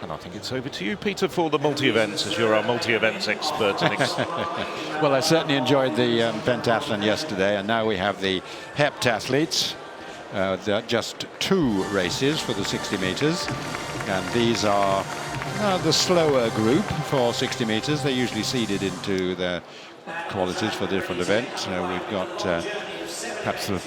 And I think it's over to you, Peter, for the multi-events, as you're our multi-events expert. Well, I certainly enjoyed the pentathlon yesterday, and now we have the heptathletes. Just 2 races for the 60 meters, and these are the slower group for 60 meters. They're usually seeded into their qualities for different events. We've got perhaps the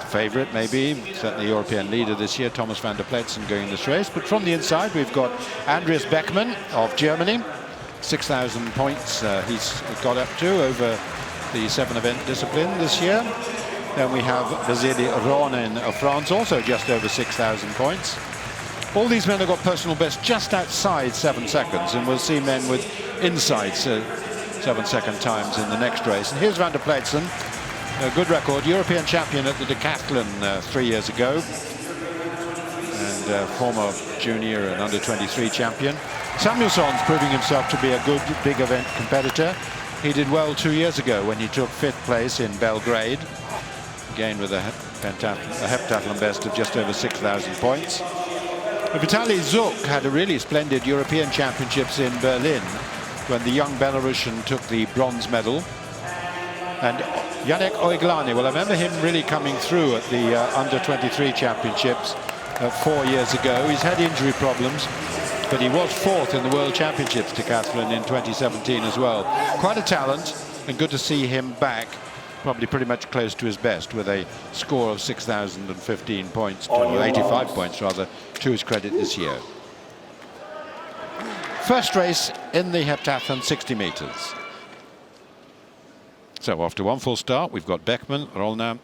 favourite, maybe, certainly European leader this year, Thomas van der Pleitsen, going this race. But from the inside, we've got Andreas Beckmann of Germany, 6,000 points he's got up to over the 7-event discipline this year. Then we have Vasily Ronin of France, also just over 6,000 points. All these men have got personal best just outside 7 seconds, and we'll see men with inside 7-second times in the next race. And here's van der Pleitsen, a good record, European champion at the decathlon 3 years ago, and former junior and under-23 champion. Samuelsson's proving himself to be a good big event competitor. He did well 2 years ago when he took 5th place in Belgrade, again with a heptathlon best of just over 6,000 points. Vitaly Zuk had a really splendid European Championships in Berlin when the young Belarusian took the bronze medal. And Janek Oiglani, well, I remember him really coming through at the under-23 championships 4 years ago. He's had injury problems, but he was 4th in the World Championships decathlon in 2017 as well. Quite a talent, and good to see him back, probably pretty much close to his best, with a score of 6,015 points, 85 points rather, to his credit this year. First race in the heptathlon 60 meters. So after one full start, we've got Beckmann, Rolna,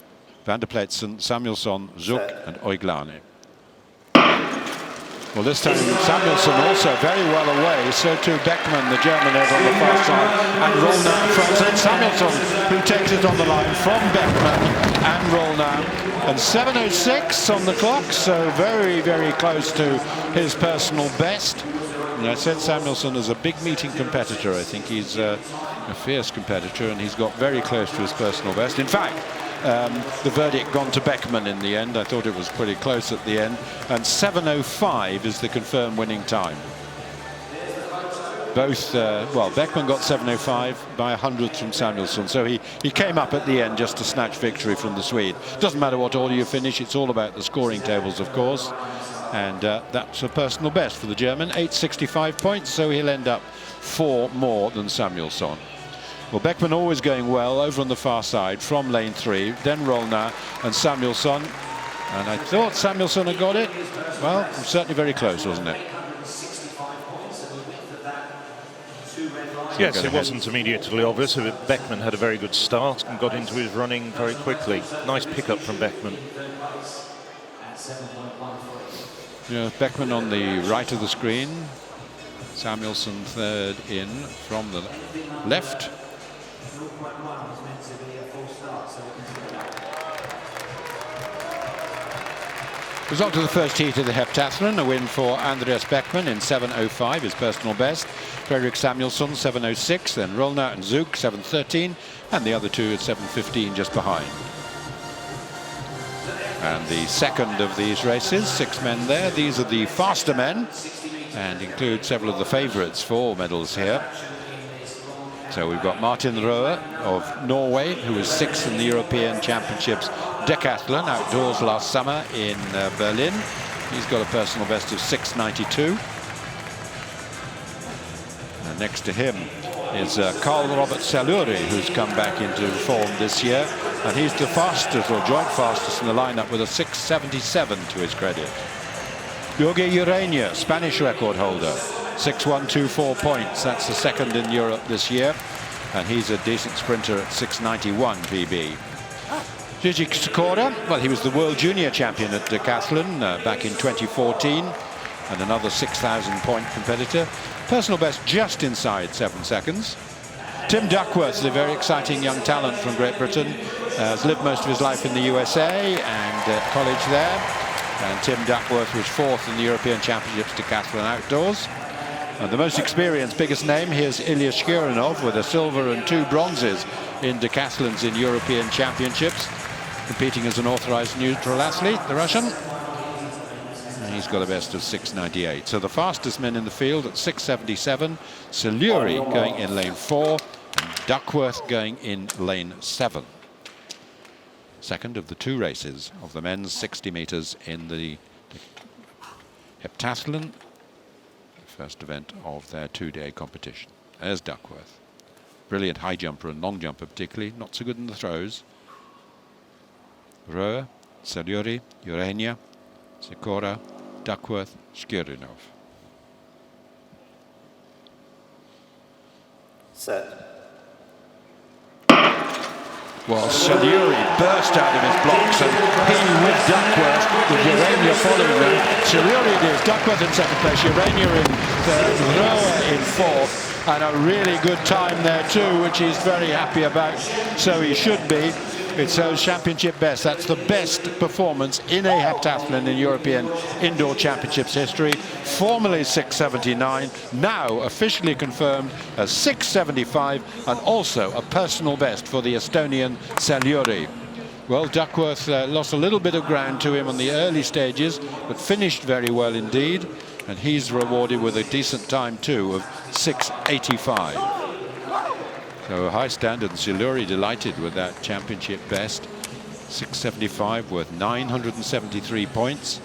van der Pleitsen, Samuelsson, Zuk and Oiglani. Well, this time Samuelsson also very well away, so too Beckmann, the German, over on the far side, and Rolna in front, and Samuelsson, who takes it on the line from Beckmann and Rolna. And 7:06 on the clock, so very, very close to his personal best. And I said Samuelsson is a big meeting competitor. I think he's a fierce competitor, and he's got very close to his personal best. In fact, the verdict gone to Beckmann in the end. I thought it was pretty close at the end. And 7:05 is the confirmed winning time. Both, well, Beckmann got 7:05 by 100th from Samuelsson. So he came up at the end just to snatch victory from the Swede. Doesn't matter what order you finish, it's all about the scoring tables, of course. And that's a personal best for the German, 865 points, so he'll end up 4 more than Samuelsson. Well, Beckmann always going well over on the far side from lane 3, then Rolna and Samuelsson. And I thought Samuelsson had got it. Well, certainly very close, wasn't it? Yes, it wasn't immediately obvious. Beckmann had a very good start and got into his running very quickly. Nice pickup from Beckmann. Yeah, Beckmann on the right of the screen. Samuelsson third in from the left. Result of the first heat of the heptathlon, a win for Andreas Beckmann in 7:05, his personal best. Fredrik Samuelsson 7:06, then Rolna and Zuk 7:13, and the other two at 7:15 just behind. And the second of these races, 6 men there. These are the faster men, and include several of the favourites for medals here. So we've got Martin Røe of Norway, who was 6th in the European Championships decathlon outdoors last summer in Berlin. He's got a personal best of 6:92. And next to him is Carl Robert Saludi, who's come back into form this year, and he's the fastest, or joint fastest in the lineup, with a 6:77 to his credit. Jorge Urania, Spanish record holder, 6:124 points. That's the second in Europe this year, and he's a decent sprinter at 6:91 PB. Georgie Cicoro, well, he was the World Junior Champion at decathlon back in 2014, and another 6,000 point competitor. Personal best just inside 7 seconds. Tim Duckworth is a very exciting young talent from Great Britain. Has lived most of his life in the USA and at college there. And Tim Duckworth was 4th in the European Championships decathlon outdoors. And the most experienced, biggest name, here's Ilya Shkurinov with a silver and 2 bronzes in decathlons in European Championships, competing as an authorized neutral athlete, the Russian. And he's got a best of 6.98. So the fastest men in the field at 6.77. Saludi going in lane 4 and Duckworth going in lane 7. Second of the 2 races of the men's 60 meters in the Heptathlon, first event of their 2-day competition. There's Duckworth. Brilliant high jumper and long jumper particularly, not so good in the throws. Rowe, Saludi, Urania, Decora, Duckworth, Shkirinov. Set. Well, Saludi burst out of his blocks, and he with Duckworth, with Urania following them. Saludi is Duckworth in second place, Urania in third, Rowe in fourth, and a really good time there too, which he's very happy about, so he should be. It's O's championship best. That's the best performance in a heptathlon in European Indoor Championships history. Formerly 6.79, now officially confirmed as 6.75, and also a personal best for the Estonian Saludi. Well, Duckworth lost a little bit of ground to him on the early stages, but finished very well indeed, and he's rewarded with a decent time too of 6.85. So a high standard, and Saludi delighted with that championship best. 6.75 worth 973 points.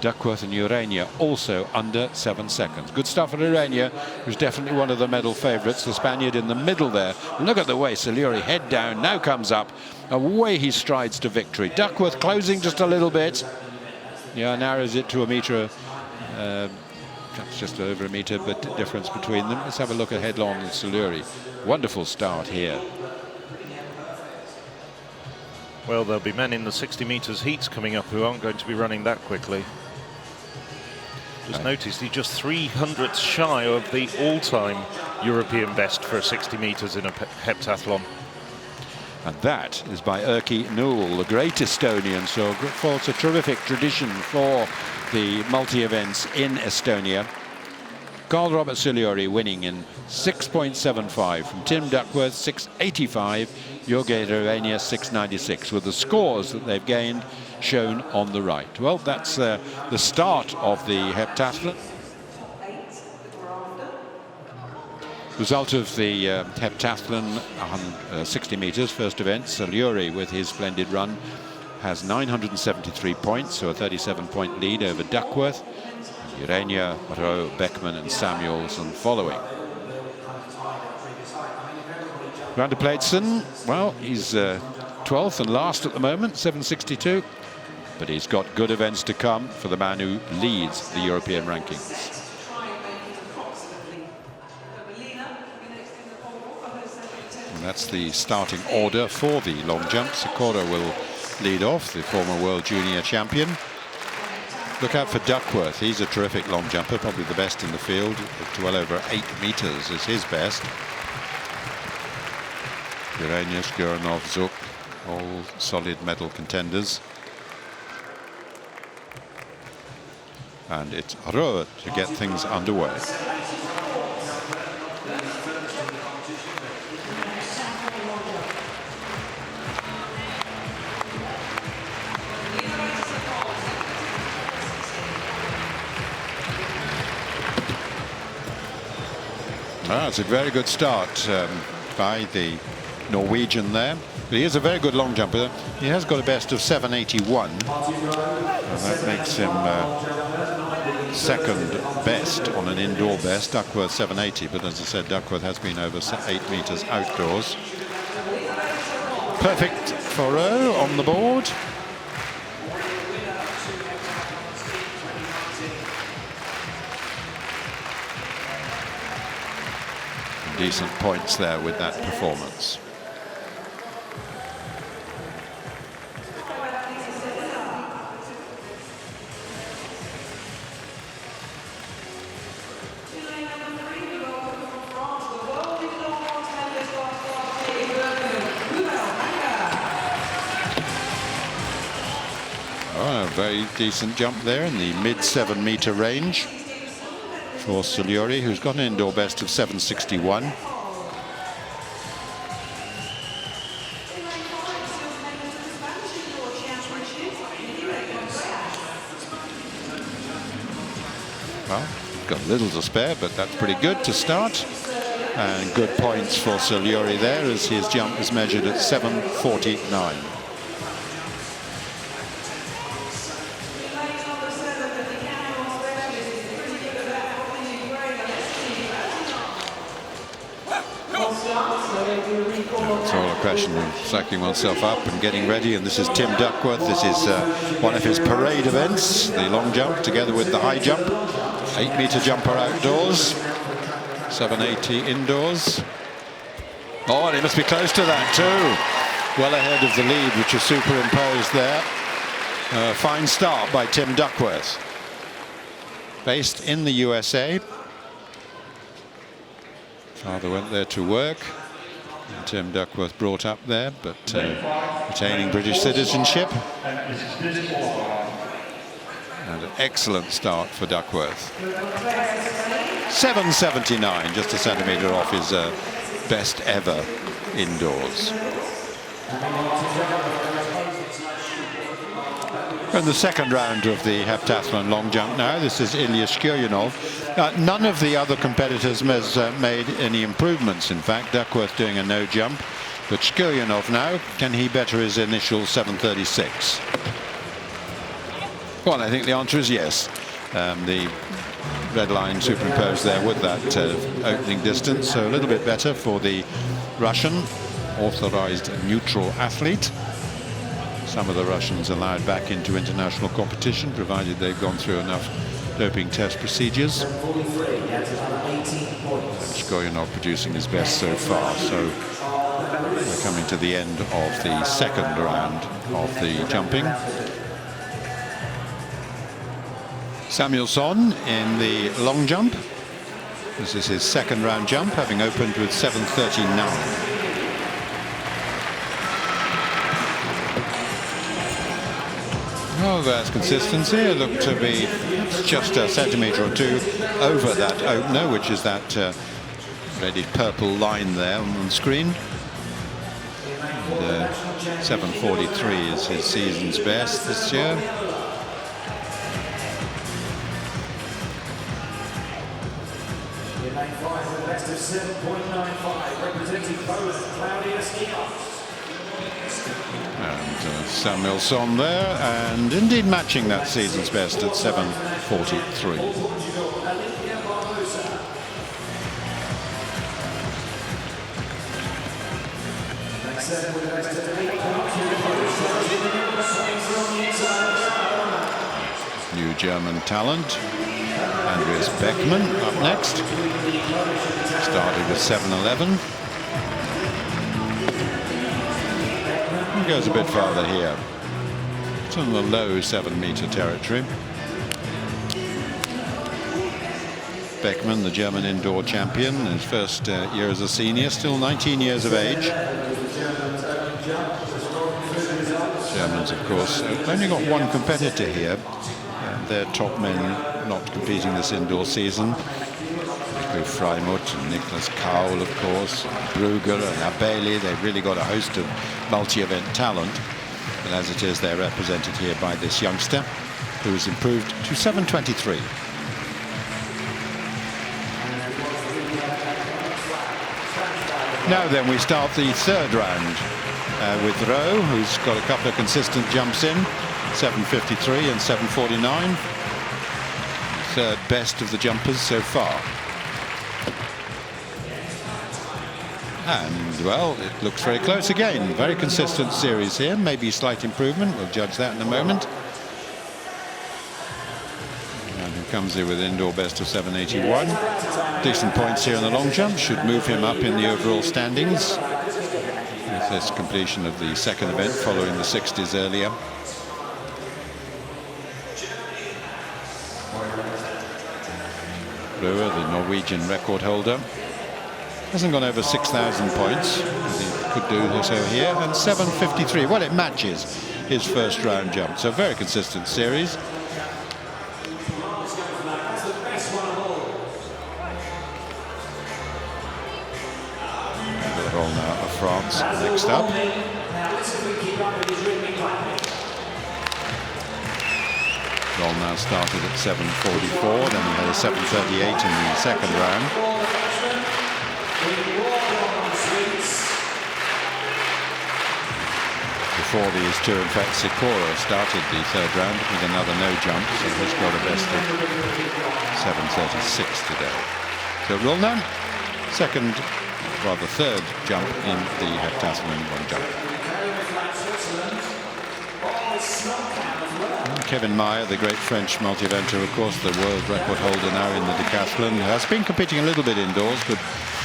Duckworth and Urania also under 7 seconds. Good stuff for Urania, who's definitely one of the medal favourites. The Spaniard in the middle there. Look at the way Saludi head down, now comes up. Away he strides to victory. Duckworth closing just a little bit. Yeah, narrows it to a metre. That's just over a metre, but difference between them. Let's have a look at headlong and Saludi. Wonderful start here. Well, there'll be men in the 60 metres heats coming up who aren't going to be running that quickly. Just noticed he's just 300ths shy of the all-time European best for 60 metres in a heptathlon. And that is by Erkki Nuul, the great Estonian. So it's a terrific tradition for the multi-events in Estonia. Carl Robert Saludi winning in 6.75 from Tim Duckworth, 6.85, Jorge Urania 6.96, with the scores that they've gained shown on the right. Well, that's the start of the heptathlon. Result of the heptathlon, 60 metres, first event. Saludi, with his splendid run, has 973 points, so a 37-point lead over Duckworth. Urania, Rowe, Beckman and Samuelson following. Round to Pleitsen, well, he's 12th and last at the moment, 7.62. But he's got good events to come for the man who leads the European rankings. And that's the starting order for the long jump. Cicoro will lead off, the former world junior champion. Look out for Duckworth. He's a terrific long jumper, probably the best in the field. Well over 8 meters is his best. Urania, Shkirinov, Zuk, all solid medal contenders. And it's Rowe to get things underway. It's a very good start by the Norwegian there. But he is a very good long jumper. He has got a best of 7.81. And that makes him second best on an indoor best. Duckworth 7.80. But as I said, Duckworth has been over 8 meters outdoors. Perfect for Rowe on the board. Decent points there with that performance. Oh, a very decent jump there in the mid 7 meter range for Saludi, who's got an indoor best of 7.61. Well, got a little to spare, but that's pretty good to start. And good points for Saludi there, as his jump is measured at 7:49. It's all a question of cycling oneself up and getting ready. And this is Tim Duckworth. This is one of his parade events, the long jump together with the high jump. 8-meter jumper outdoors, 780 indoors. Oh, and he must be close to that too. Well ahead of the lead, which is superimposed there. Fine start by Tim Duckworth. Based in the USA. Father went there to work. And Tim Duckworth brought up there, but retaining British citizenship. And an excellent start for Duckworth. 7:79, just a centimetre off his best ever indoors. And the second round of the heptathlon long jump now. This is Ilya Shkuryanov. None of the other competitors has made any improvements. In fact, Duckworth doing a no jump. But Shkuryanov now, can he better his initial 7:36? Well, I think the answer is yes. The red line superimposed there with that opening distance, so a little bit better for the Russian authorized neutral athlete. Some of the Russians allowed back into international competition, provided they've gone through enough doping test procedures. Shkuryanov producing his best so far, so we're coming to the end of the second round of the jumping. Samuelsson in the long jump. This is his second round jump, having opened with 7:39. Oh, there's consistency. It looked to be just a centimetre or two over that opener, which is that reddish purple line there on the screen. And, 7:43 is his season's best this year. And Samuelsson there, and indeed matching that season's best at 7:43. New German talent, Andreas Beckmann up next. Started with 7:11. He goes a bit farther here. It's on the low 7-meter territory. Beckmann, the German indoor champion, his first year as a senior, still 19 years of age. Germans, of course, only got one competitor here. Their top men not competing this indoor season. Freimut and Niklas Kaul, of course, Brugger and Abeli. They've really got a host of multi-event talent. But as it is, they're represented here by this youngster, who has improved to 7:23. Now then, we start the third round with Rowe, who's got a couple of consistent jumps in, 7:53 and 7:49. Third best of the jumpers so far. And, well, it looks very close again. Very consistent series here. Maybe slight improvement. We'll judge that in a moment. And he comes here with indoor best of 7:81. Decent points here in the long jump. Should move him up in the overall standings with this completion of the second event following the 60s earlier. Brewer, the Norwegian record holder. Hasn't gone over 6,000 points, as he could do so here, and 7:53. Well, it matches his first round jump, so very consistent series. The roll now of France next up. Roll now started at 7:44, then he had a 7:38 in the second round. Before these two, in fact, Cicoro started the third round with another no jump, so he's got a best of 7:36 today. So roll now, third jump in the heptathlon one jump. Kevin Meyer, the great French multi-eventer, of course, the world record holder now in the decathlon, has been competing a little bit indoors, but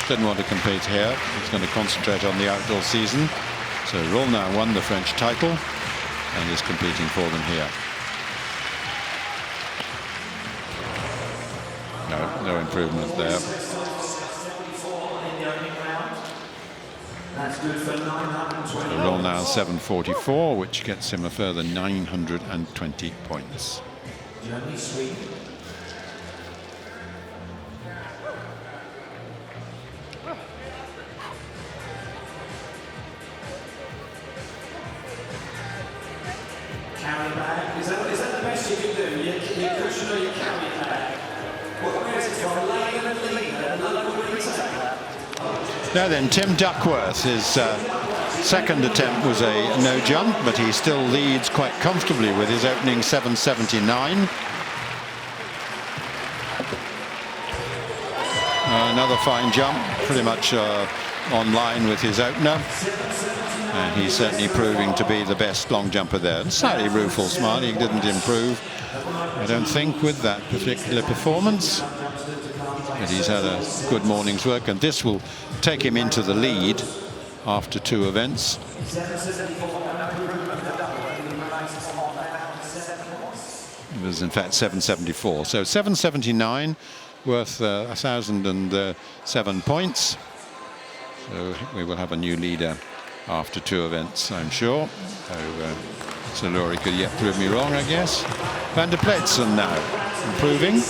didn't want to compete here. He's going to concentrate on the outdoor season. So Urania won the French title and is competing for them here. No improvement there. Urania 7:44, which gets him a further 920 points. Carry bag? Is that the best you can do? You cushion or you carry bag? Where is it from? Layer and leader? Now then, Tim Duckworth, his second attempt was a no jump, but he still leads quite comfortably with his opening 7:79. Another fine jump, pretty much on line with his opener. And he's certainly proving to be the best long jumper there. And slightly rueful smile, he didn't improve, I don't think, with that particular performance. But he's had a good morning's work, and this will take him into the lead after two events. It was in fact 7:74. So 7:79, worth 1,007 points. So we will have a new leader after two events, I'm sure. So Saludi could yet prove me wrong, I guess. Van der Pleitsen now improving.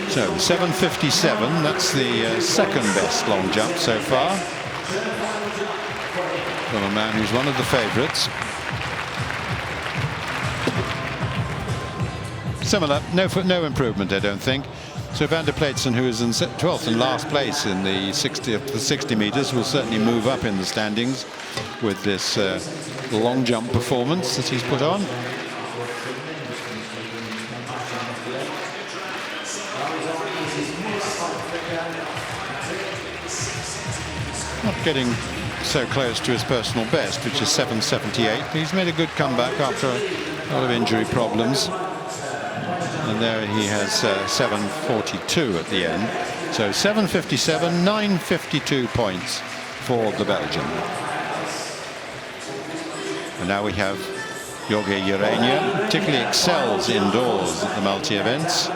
So 7:57, that's the second best long jump so far from a man who's one of the favourites. Similar, no improvement, I don't think. So Van der Pleitsen, who is in 12th and last place in the 60 metres, will certainly move up in the standings with this long jump performance that he's put on. Not getting so close to his personal best, which is 7:78. He's made a good comeback after a lot of injury problems. And there he has 7:42 at the end. So 7:57, 952 points for the Belgian. And now we have Jorge Urania, particularly excels indoors at the multi-events.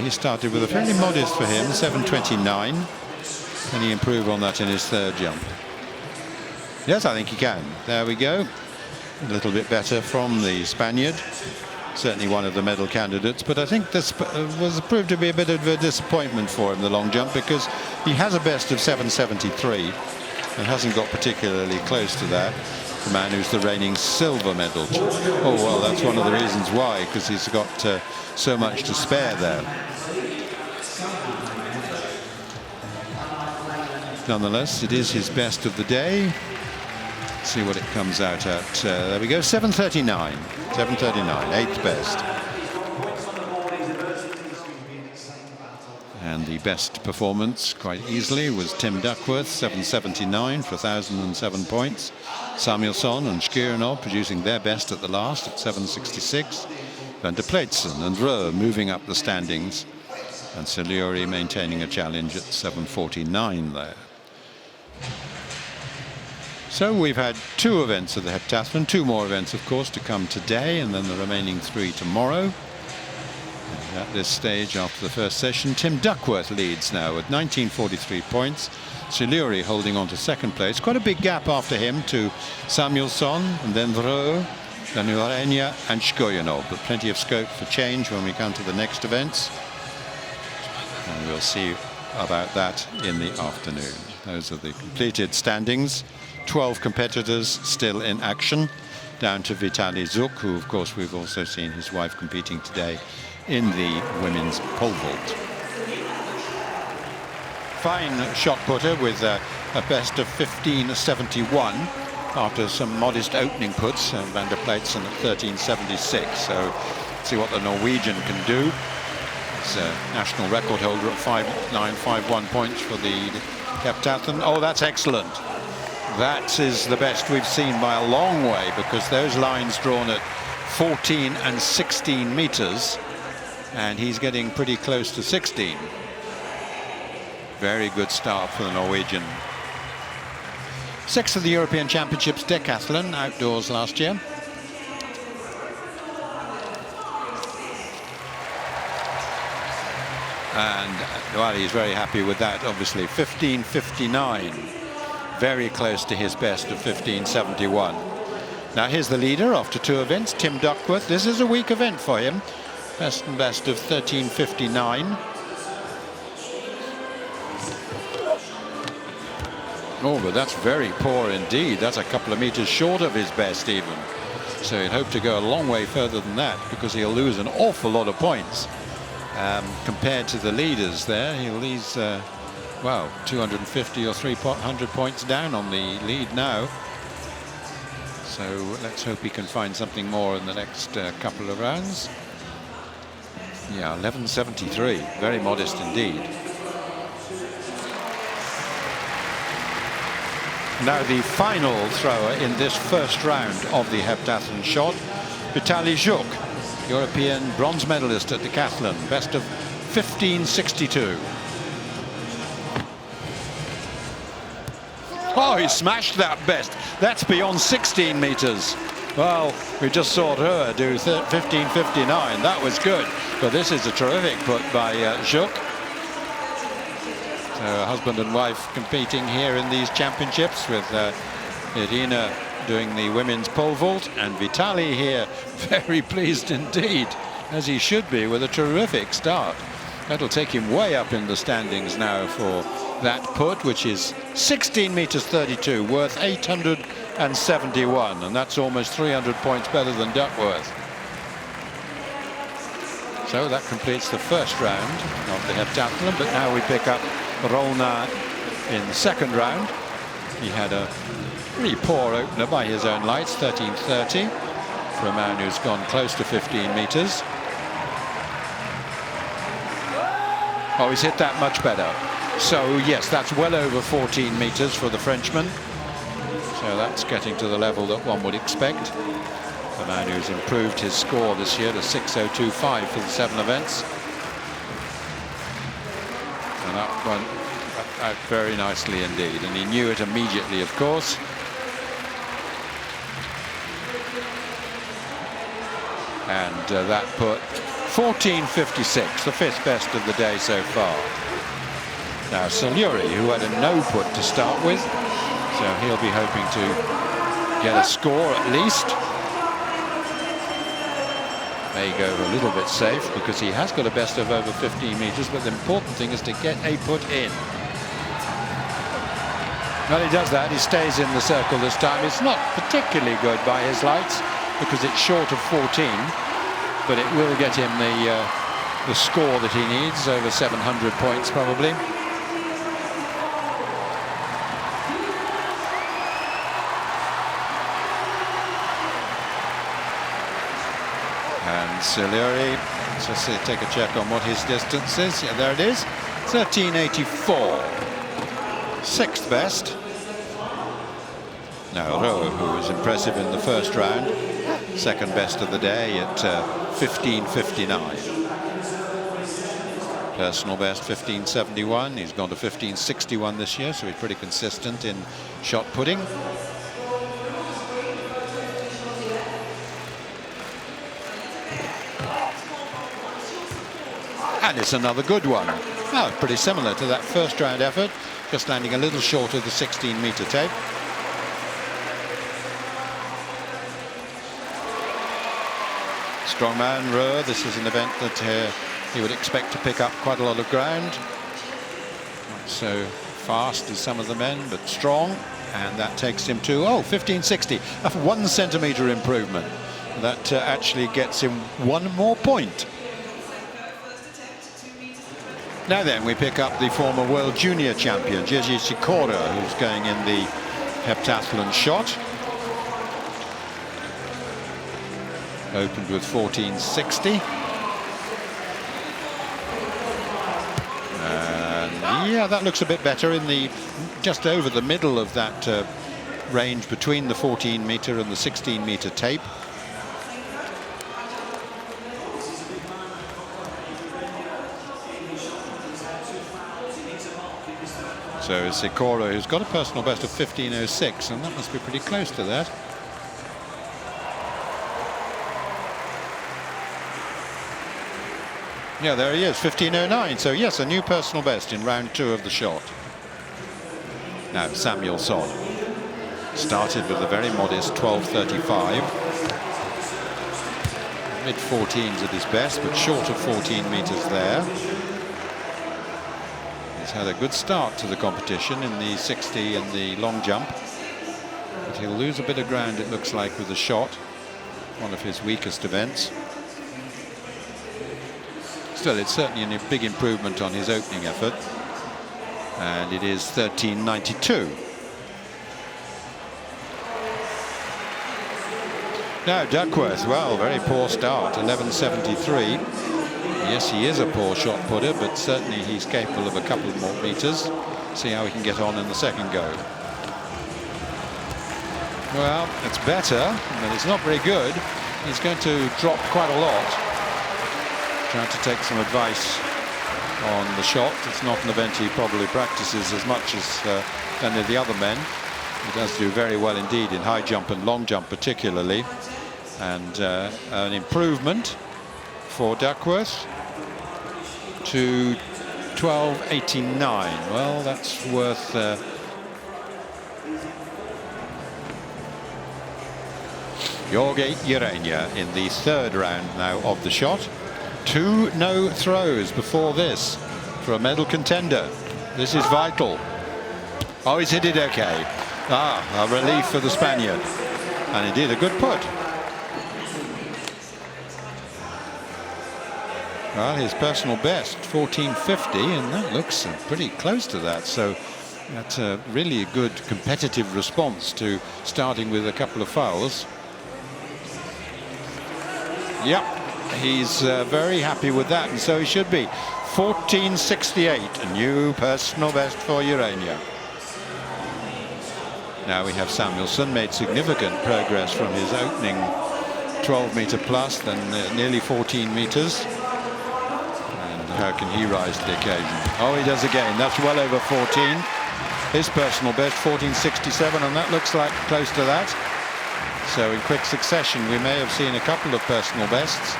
He started with a fairly modest for him, 7:29. Can he improve on that in his third jump? Yes, I think he can. There we go. A little bit better from the Spaniard. Certainly one of the medal candidates, but I think this was proved to be a bit of a disappointment for him, the long jump, because he has a best of 7:73 and hasn't got particularly close to that. The man who's the reigning silver medal. Oh, well, that's one of the reasons why, because he's got so much to spare there. Nonetheless, it is his best of the day. Let's see what it comes out at. There we go, 7:39. 7:39, eighth best. And the best performance, quite easily, was Tim Duckworth, 7:79 for 1,007 points. Samuelsson and Skjernov producing their best at the last at 7:66. Van der Pleitsen and Rö moving up the standings. And Saludi maintaining a challenge at 7:49 there. So we've had two events of the heptathlon, two more events, of course, to come today, and then the remaining three tomorrow. And at this stage, after the first session, Tim Duckworth leads now with 1943 points. Saludi holding on to second place. Quite a big gap after him to Samuelsson, and then Rö, then Urania and Skjernov, but plenty of scope for change when we come to the next events. And we'll see about that in the afternoon. Those are the completed standings. 12 competitors still in action. down to Vitaly Zuk, who of course we've also seen his wife competing today in the women's pole vault. Fine shot putter with a best of 15.71 after some modest opening puts. Van der Pleitsen at 13.76. So see what the Norwegian can do. It's a national record holder at 5.951 points for the Heptathlon. Oh, that's excellent. That is the best we've seen by a long way, because those lines drawn at 14 and 16 meters, and he's getting pretty close to 16. Very good start for the Norwegian. 6th of the European Championships decathlon outdoors last year. And well, he's very happy with that, obviously. 15.59, very close to his best of 15.71. Now here's the leader after 2 events, Tim Duckworth. This is a weak event for him. Best and best of 13.59. Oh, but that's very poor indeed. That's a couple of meters short of his best even. So he'd hope to go a long way further than that, because he'll lose an awful lot of points. Compared to the leaders there, he'll lose, well, 250 or 300 points down on the lead now. So let's hope he can find something more in the next couple of rounds. Yeah, 11.73, very modest indeed. Now the final thrower in this first round of the heptathlon shot, Vitaly Zuk, European bronze medalist at decathlon, best of 15.62. Oh, he smashed that best. That's beyond 16 meters. Well, we just saw her do 15.59. That was good. But this is a terrific put by Zuk. So husband and wife competing here in these championships, with Urena doing the women's pole vault, and Vitaly here very pleased indeed, as he should be, with a terrific start. That'll take him way up in the standings now for that put, which is 16 meters 32, worth 871, and that's almost 300 points better than Duckworth. So that completes the first round of the heptathlon, but now we pick up Rolna in the second round. He had a pretty poor opener by his own lights, 13.30, for a man who's gone close to 15 meters. Oh, he's hit that much better. So yes, that's well over 14 meters for the Frenchman. So that's getting to the level that one would expect. The man who's improved his score this year to 6.025 for the 7 events. And that went out very nicely indeed, and he knew it immediately, of course. And that put 14.56, the 5th best of the day so far. Now Saludi, who had a no put to start with, so he'll be hoping to get a score at least. May go a little bit safe, because he has got a best of over 15 meters, but the important thing is to get a put in. Well, he does that. He stays in the circle this time. It's not particularly good by his lights, because it's short of 14, but it will get him the score that he needs, over 700 points probably. And Saludi, let's just take a check on what his distance is. Yeah, there it is, 13.84, 6th best. Now Rowe, who was impressive in the first round, 2nd best of the day at 15.59. Personal best 15.71. He's gone to 15.61 this year, so he's pretty consistent in shot putting. And it's another good one. Well, pretty similar to that first round effort, just landing a little short of the 16-meter tape. Strongman Rowe, this is an event that he would expect to pick up quite a lot of ground. Not so fast as some of the men, but strong. and that takes him to 15.60. A 1 centimetre improvement. That actually gets him 1 more point. Now then, we pick up the former world junior champion Georgie Cicoro, who's going in the heptathlon shot. Opened with 14.60. Yeah, that looks a bit better in the just over the middle of that range between the 14-metre and the 16-metre tape. So Decora, who's got a personal best of 15.06, and that must be pretty close to that. Yeah, there he is, 15.09. So yes, a new personal best in round 2 of the shot. Now Samuelsson started with a very modest 12.35. Mid-14s at his best, but short of 14 metres there. He's had a good start to the competition in the 60 and the long jump, but he'll lose a bit of ground, it looks like, with the shot, one of his weakest events. Still, it's certainly a big improvement on his opening effort, and it is 13.92. Now Duckworth, well, very poor start, 11.73. Yes, he is a poor shot putter, but certainly he's capable of a couple more meters. See how he can get on in the second go. Well, it's better, but it's not very good. He's going to drop quite a lot. Trying to take some advice on the shot. It's not an event he probably practices as much as any of the other men. He does do very well indeed in high jump and long jump particularly. And an improvement for Duckworth to 12.89. Well, that's worth Jorge Urania in the 3rd round now of the shot. 2 no throws before this for a medal contender. This is vital. Oh, he's hit it okay. A relief for the Spaniard. And he did a good put. Well, his personal best, 14.50, and that looks pretty close to that. So that's really a good competitive response to starting with a couple of fouls. Yep. He's very happy with that, and so he should be. 14.68, a new personal best for Urania. Now we have Samuelsson, made significant progress from his opening 12-metre plus, then nearly 14 metres. And how can he rise to the occasion? Oh, he does again. That's well over 14. His personal best, 14.67, and that looks like close to that. So in quick succession, we may have seen a couple of personal bests.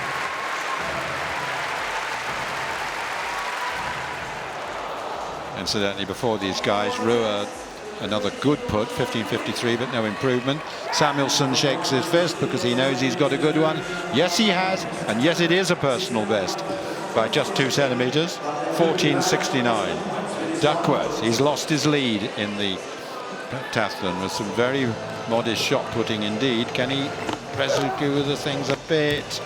Incidentally, before these guys, Rua, another good put, 15.53, but no improvement. Samuelsson shakes his fist because he knows he's got a good one. Yes, he has, and yes, it is a personal best by just 2 centimetres, 14.69. Duckworth, he's lost his lead in the heptathlon with some very modest shot putting indeed. Can he rescue the things a bit?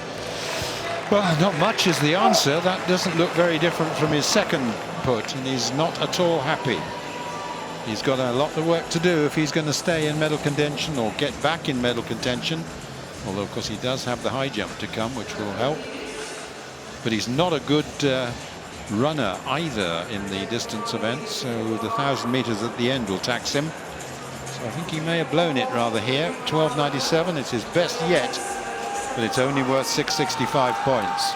Well, not much is the answer. That doesn't look very different from his second put, and he's not at all happy. He's got a lot of work to do if he's going to stay in medal contention or get back in medal contention, although of course he does have the high jump to come, which will help. But he's not a good runner either in the distance events, so the 1,000 meters at the end will tax him. So I think he may have blown it rather here. 12.97, it's his best yet, but it's only worth 665 points.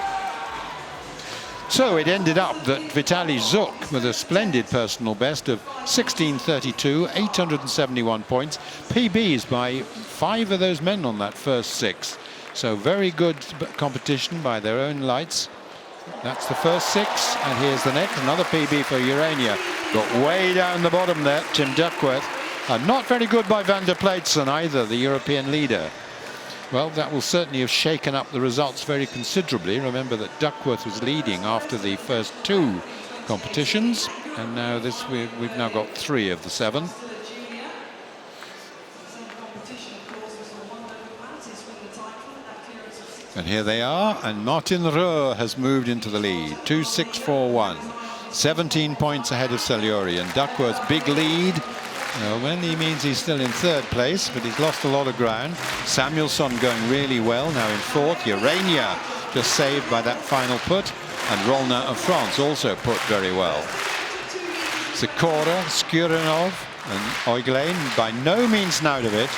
So it ended up that Vitaly Zuk, with a splendid personal best of 16.32, 871 points, PBs by 5 of those men on that first 6. So very good competition by their own lights. That's the first 6, and here's the next, another PB for Urania. Got way down the bottom there, Tim Duckworth. And not very good by Van der Pleitsen either, the European leader. Well, that will certainly have shaken up the results very considerably. Remember that Duckworth was leading after the first 2 competitions, and now we've now got 3 of the 7. And here they are, and Martin Rohr has moved into the lead. 2.641. 17 points ahead of Saludi, and Duckworth's big lead. Well, he means he's still in third place, but he's lost a lot of ground. Samuelsson going really well, now in fourth. Urania just saved by that final put, and Rolna of France also put very well. Decora, Skurinov and Oiglain by no means out of it,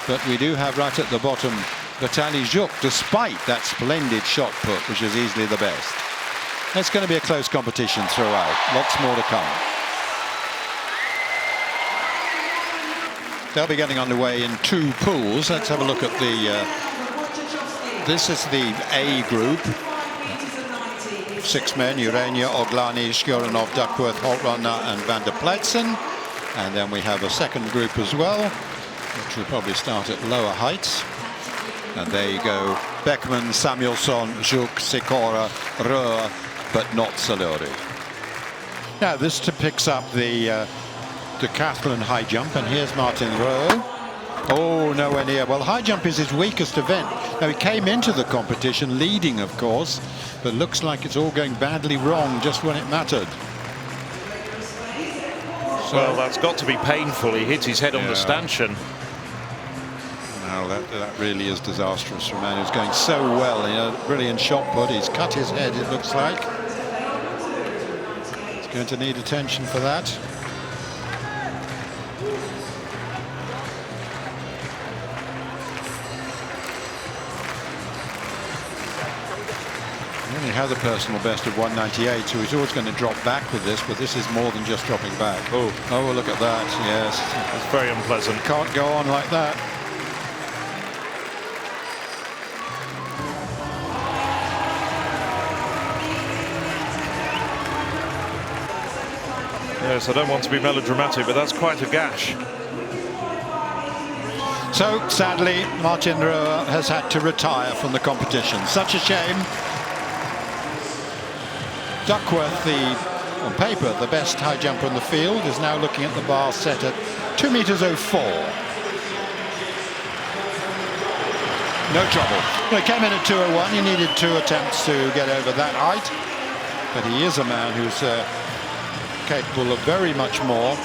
but we do have right at the bottom Vitaly Zhuk, despite that splendid shot put, which is easily the best. It's going to be a close competition throughout. Lots more to come. They'll be getting underway in two pools. Let's have a look at the... this is the A group. 6 men, Urania, Oglani, Skurinov, Duckworth, Holtrana and Van der Pleitsen. And then we have a second group as well, which will probably start at lower heights. And there you go, Beckman, Samuelsson, Zhuk, Cicoro, Rohr, but not Saludi. Now this picks up the decathlon high jump, and here's Martin Rohr. Oh, nowhere near. Well, high jump is his weakest event. Now, he came into the competition leading, of course, but looks like it's all going badly wrong just when it mattered. So, well, that's got to be painful. He hit his head on the stanchion. Well, that really is disastrous for a man who's going so well. You know, brilliant shot put. He's cut his head, it looks like. He's going to need attention for that. He has a personal best of 198, so he's always going to drop back with this, but this is more than just dropping back. Oh, look at that, yes. It's very unpleasant. Can't go on like that. Yes, I don't want to be melodramatic, but that's quite a gash. So, sadly, Martin Rohr has had to retire from the competition. Such a shame. Duckworth, on paper, the best high jumper in the field, is now looking at the bar set at 2.04 meters. No trouble. Well, he came in at 2.01. He needed 2 attempts to get over that height. But he is a man who's capable of very much more.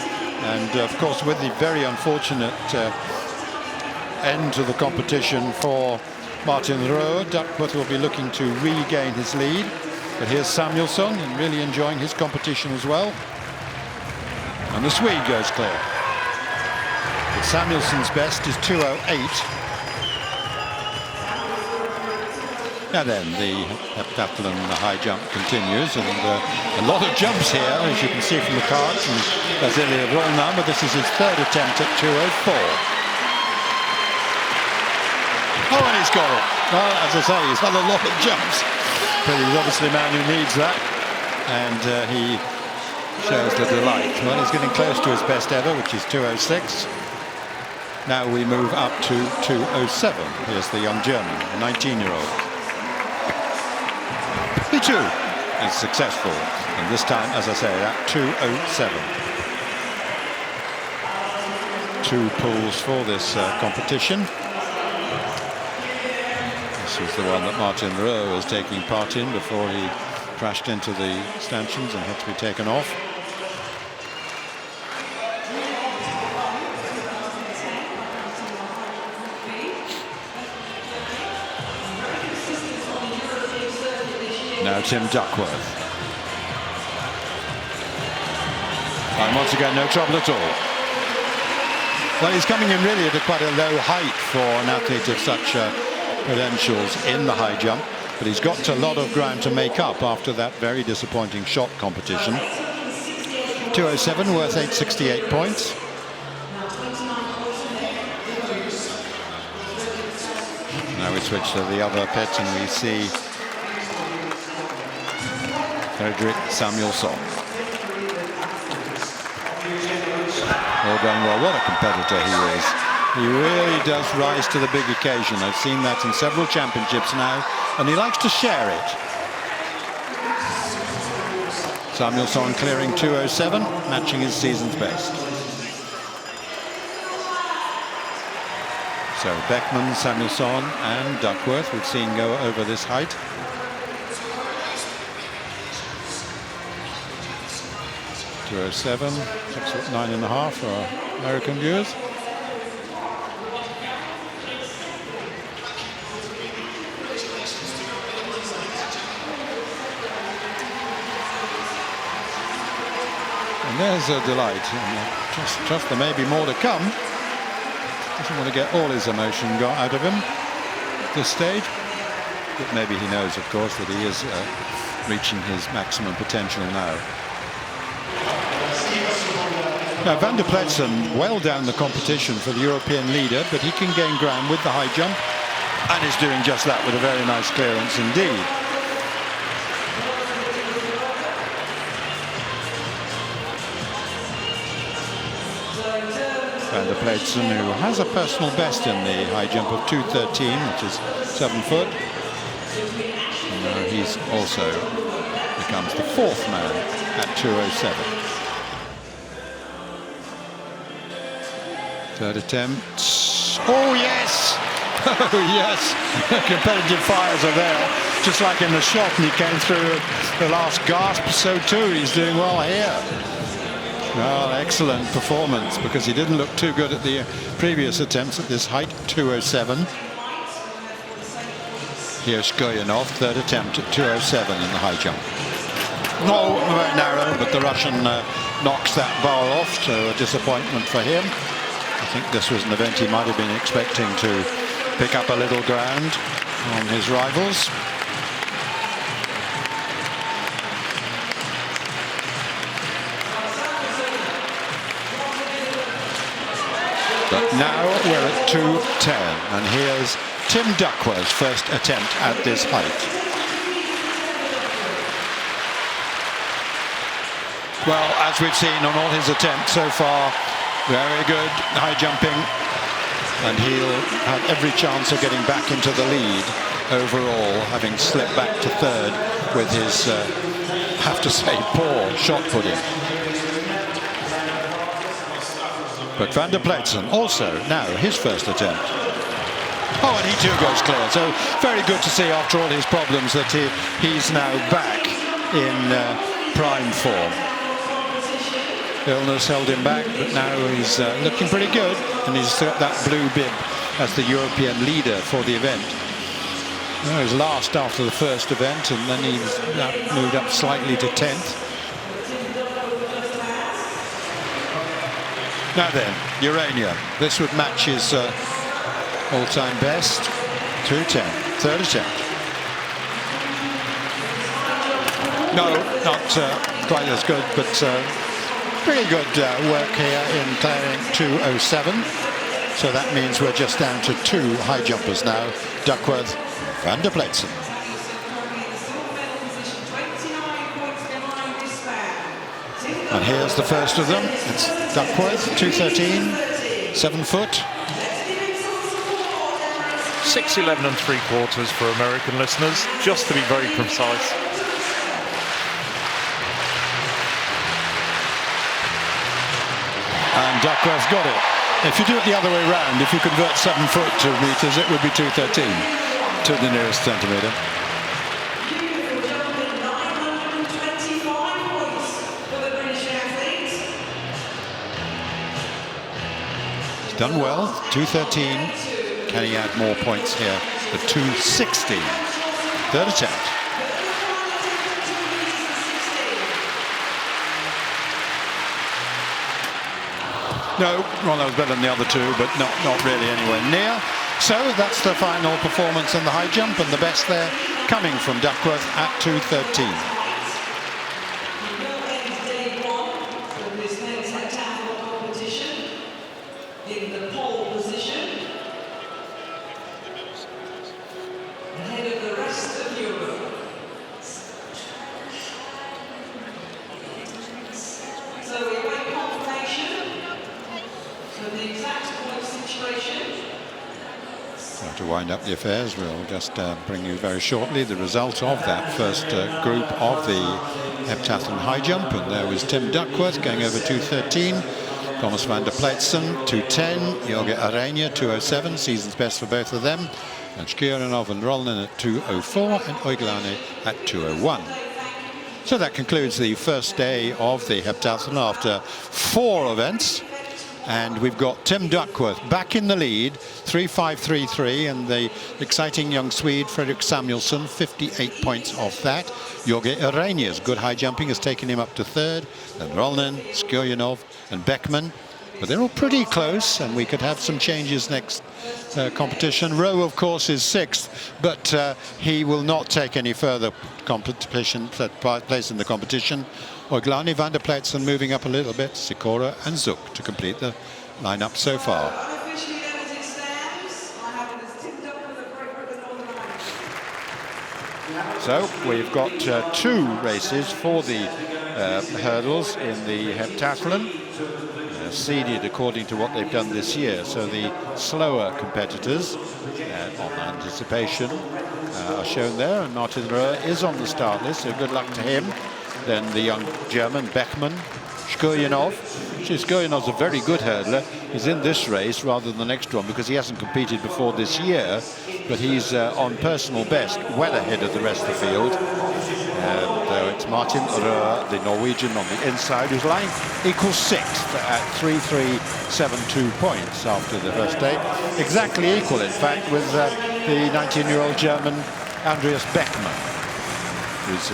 And, of course, with the very unfortunate end to the competition for Martin Rohr, Duckworth will be looking to regain his lead. But here's Samuelsson, and really enjoying his competition as well. And the Swede goes clear. But Samuelsson's best is 2.08. Now then, the heptathlon, the high jump continues, and a lot of jumps here, as you can see from the cards. And Vasily Rolna, but this is his third attempt at 2.04. Oh, and he's got it. Well, as I say, he's had a lot of jumps. But he's obviously a man who needs that, and he shows the delight. Well, he's getting close to his best ever, which is 2.06. Now we move up to 2.07. Here's the young German, a 19-year-old. He too is successful, and this time, as I say, at 2.07. 2 pools for this competition. This is the one that Martin Rohr was taking part in before he crashed into the stanchions and had to be taken off. Now Tim Duckworth. And once again, no trouble at all. Well, he's coming in really at quite a low height for an athlete of such credentials in the high jump, but he's got a lot of ground to make up after that very disappointing shot competition. 2.07, worth 868 points. Now we switch to the other pit and we see Fredrik Samuelsson. All going well. What a competitor he is. He really does rise to the big occasion. I've seen that in several championships now, and he likes to share it. Samuelsson clearing 2.07, matching his season's best. So Beckman, Samuelson and Duckworth we've seen go over this height. .207, 6'9.5" for our American viewers. And there's a delight. Just there may be more to come. Doesn't want to get all his emotion got out of him at this stage. But maybe he knows, of course, that he is reaching his maximum potential now. Now, Van der Pleitsen well down the competition for the European leader, but he can gain ground with the high jump and is doing just that with a very nice clearance indeed. Van der Pleitsen, who has a personal best in the high jump of 2:13, which is 7 foot. And he's also becomes the 4th man at 2:07. Third attempt. Oh yes! Oh yes! Competitive fires are there, just like in the shot, and he came through the last gasp. So too, he's doing well here. Well, excellent performance, because he didn't look too good at the previous attempts at this height, 2:07. Here's Goyanov, third attempt at 2:07 in the high jump. No, very narrow, but the Russian knocks that bar off, so a disappointment for him. I think this was an event he might have been expecting to pick up a little ground on his rivals. But now we're at 2:10, and here's Tim Duckworth's first attempt at this height. Well, as we've seen on all his attempts so far, very good high jumping, and he'll have every chance of getting back into the lead overall, having slipped back to third with his, have to say, poor shot putting. But Van der Pleitsen also now his first attempt. Oh, and he too goes clear. So very good to see, after all his problems, that he's now back in prime form. Illness held him back, but now he's looking pretty good, and he's got that blue bib as the European leader for the event. He was last after the first event, and then he moved up slightly to 10th. Now then, Urania. This would match his all-time best. 2:10, third attempt. No, not quite as good, but pretty good work here in clearing 2:07. So that means we're just down to 2 high jumpers now, Duckworth, Van der Pleitsen. And here's the first of them. It's Duckworth, 2:13, 7 foot. 6'11 3/4 for American listeners, just to be very precise. And Duckworth got it. If you do it the other way round, if you convert 7 foot to meters, it would be 2:13 to the nearest centimetre. Done well, 2:13. Can he add more points here? The 2:16. Third attempt. No, well, that was better than the other two, but not really anywhere near. So that's the final performance in the high jump, and the best there coming from Duckworth at 2:13. To wind up the affairs, we'll just bring you very shortly the result of that first group of the heptathlon high jump, and there was Tim Duckworth going over 2:13, Thomas van der Pleitsen, 2:10. Jorge Urania, 2:07. Season's best for both of them. And Skjernov and Rolnan at 2:04 and Oiglane at 2:01. So that concludes the first day of the heptathlon after 4 events. And we've got Tim Duckworth back in the lead, 3:5.33, and the exciting young Swede Fredrik Samuelsson, 58 points off that. Jorge Urania's good high jumping has taken him up to 3rd. Then Rolnan, Skjernov and Beckman. But they're all pretty close, and we could have some changes next competition. Rowe, of course, is 6th, but he will not take any further competition place in the competition. Oiglane, van der Pleitsen moving up a little bit, Cicoro and Zook to complete the lineup so far. So we've got 2 races for the hurdles in the heptathlon, seeded according to what they've done this year. So the slower competitors on anticipation are shown there, and Martin Rohr is on the start list, so good luck to him. Then the young German Beckman, Skjernov. Skjernov's a very good hurdler. He's in this race rather than the next one because he hasn't competed before this year, but he's on personal best, well ahead of the rest of the field. And it's Martin Rohr, the Norwegian, on the inside, who's lying equals 6th at 3.372 points after the first day. Exactly equal, in fact, with the 19-year-old German Andreas Beckman, who's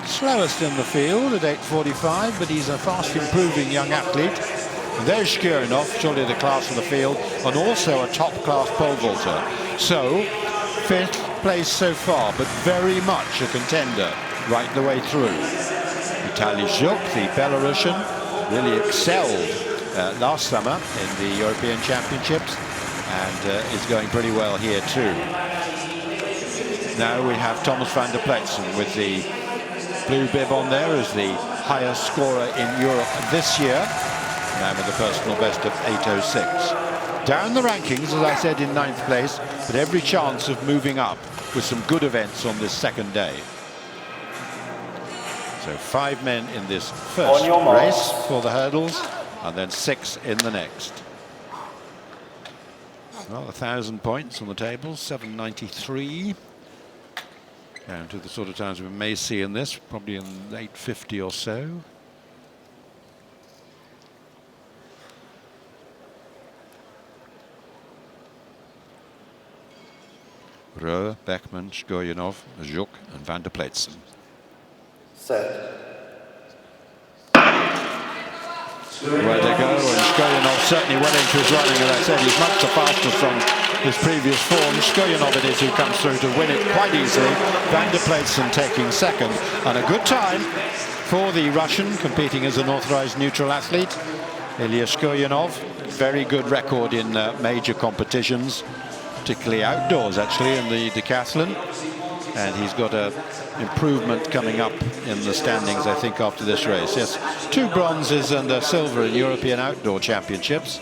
slowest in the field at 8:45, but he's a fast improving young athlete. And there's Skjernov, surely the class of the field, and also a top class pole vaulter. So 5th place so far, but very much a contender right the way through. Vitaly Zhuk, the Belarusian, really excelled last summer in the European Championships and is going pretty well here too. Now we have Thomas van der Pleitsen with the blue bib on there as the highest scorer in Europe this year, now with a personal best of 8:06. Down the rankings, as I said, in 9th place, but every chance of moving up with some good events on this second day. So 5 men in this first race for the hurdles, and then 6 in the next. Well, 1,000 points on the table, 793. Down to the sort of times we may see in this, probably in 8:50 or so. Rohr, Beckman, Skjernov, Zhuk and van der Pleitsen. Set. Where they go, and Skjernov certainly well into his running, as I said, he's much the fastest from his previous form. Skjernov it is who comes through to win it quite easily. Van der Pleitsen taking 2nd, and a good time for the Russian competing as an authorized neutral athlete. Ilya Skjernov, very good record in major competitions, particularly outdoors actually in the decathlon, and he's got a improvement coming up in the standings, I think, after this race. Yes, 2 bronzes and a silver in European Outdoor Championships.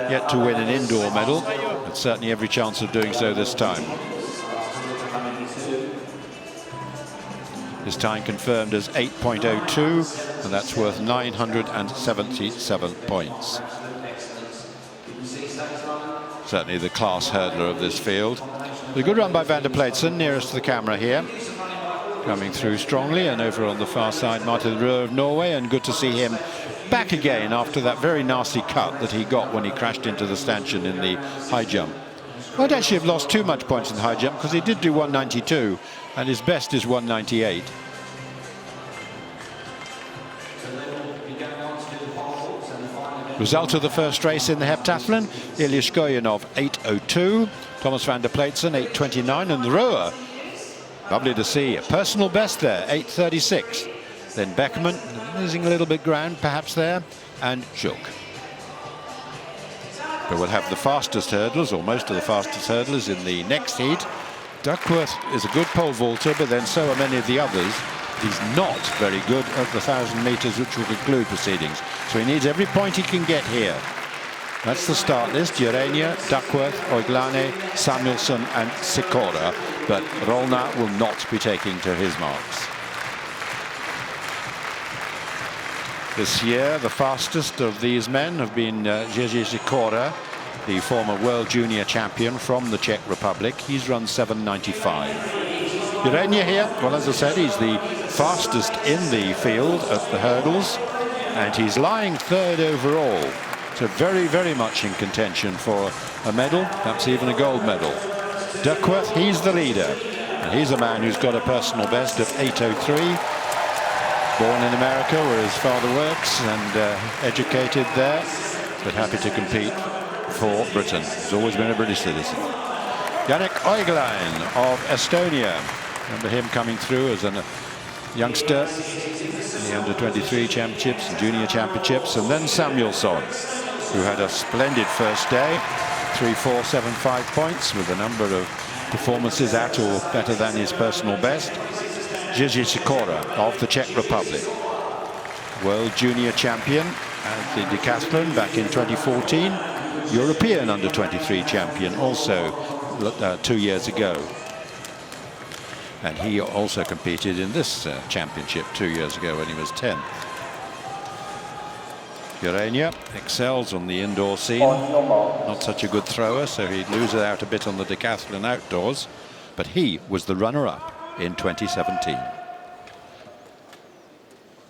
Yet to win an indoor medal, but certainly every chance of doing so this time. His time confirmed as 8.02, and that's worth 977 points. Certainly the class hurdler of this field. A good run by van der Pleitsen, nearest to the camera here. Coming through strongly, and over on the far side, Martin Rohr of Norway, and good to see him back again after that very nasty cut that he got when he crashed into the stanchion in the high jump. Won't actually have lost too much points in the high jump because he did do 192, and his best is 198. Result of the first race in the heptathlon: Ilya Skjernov 8:02, Thomas van der Pleitsen 8:29, and Rohr, lovely to see, a personal best there, 8:36. Then Beckman losing a little bit ground perhaps there, and Zhuk. But we'll have the fastest hurdlers, or most of the fastest hurdlers, in the next heat. Duckworth is a good pole vaulter, but then so are many of the others. He's not very good at the 1,000 meters, which will conclude proceedings. So he needs every point he can get here. That's the start list: Urania, Duckworth, Oiglane, Samuelsson and Cicoro. But Rolna will not be taking to his marks. This year, the fastest of these men have been Georgie Cicoro, the former World Junior Champion from the Czech Republic. He's run 7:95. Urania here, well, as I said, he's the fastest in the field at the hurdles, and he's lying third overall. So very, very much in contention for a medal, perhaps even a gold medal. Duckworth, he's the leader, and he's a man who's got a personal best of 8:03. Born in America, where his father works, and educated there, but happy to compete for Britain. He's always been a British citizen. Yannick Oiglein of Estonia. Remember him coming through as a youngster in the under-23 championships and junior championships. And then Samuelsson, who had a splendid first day, 3.475 points with a number of performances at or better than his personal best. Georgie Cicoro of the Czech Republic, World Junior Champion at the Decathlon back in 2014, European under-23 champion also 2 years ago. And he also competed in this championship 2 years ago when he was 10th. Urania excels on the indoor scene. Not such a good thrower, so he loses out a bit on the decathlon outdoors. But he was the runner-up in 2017.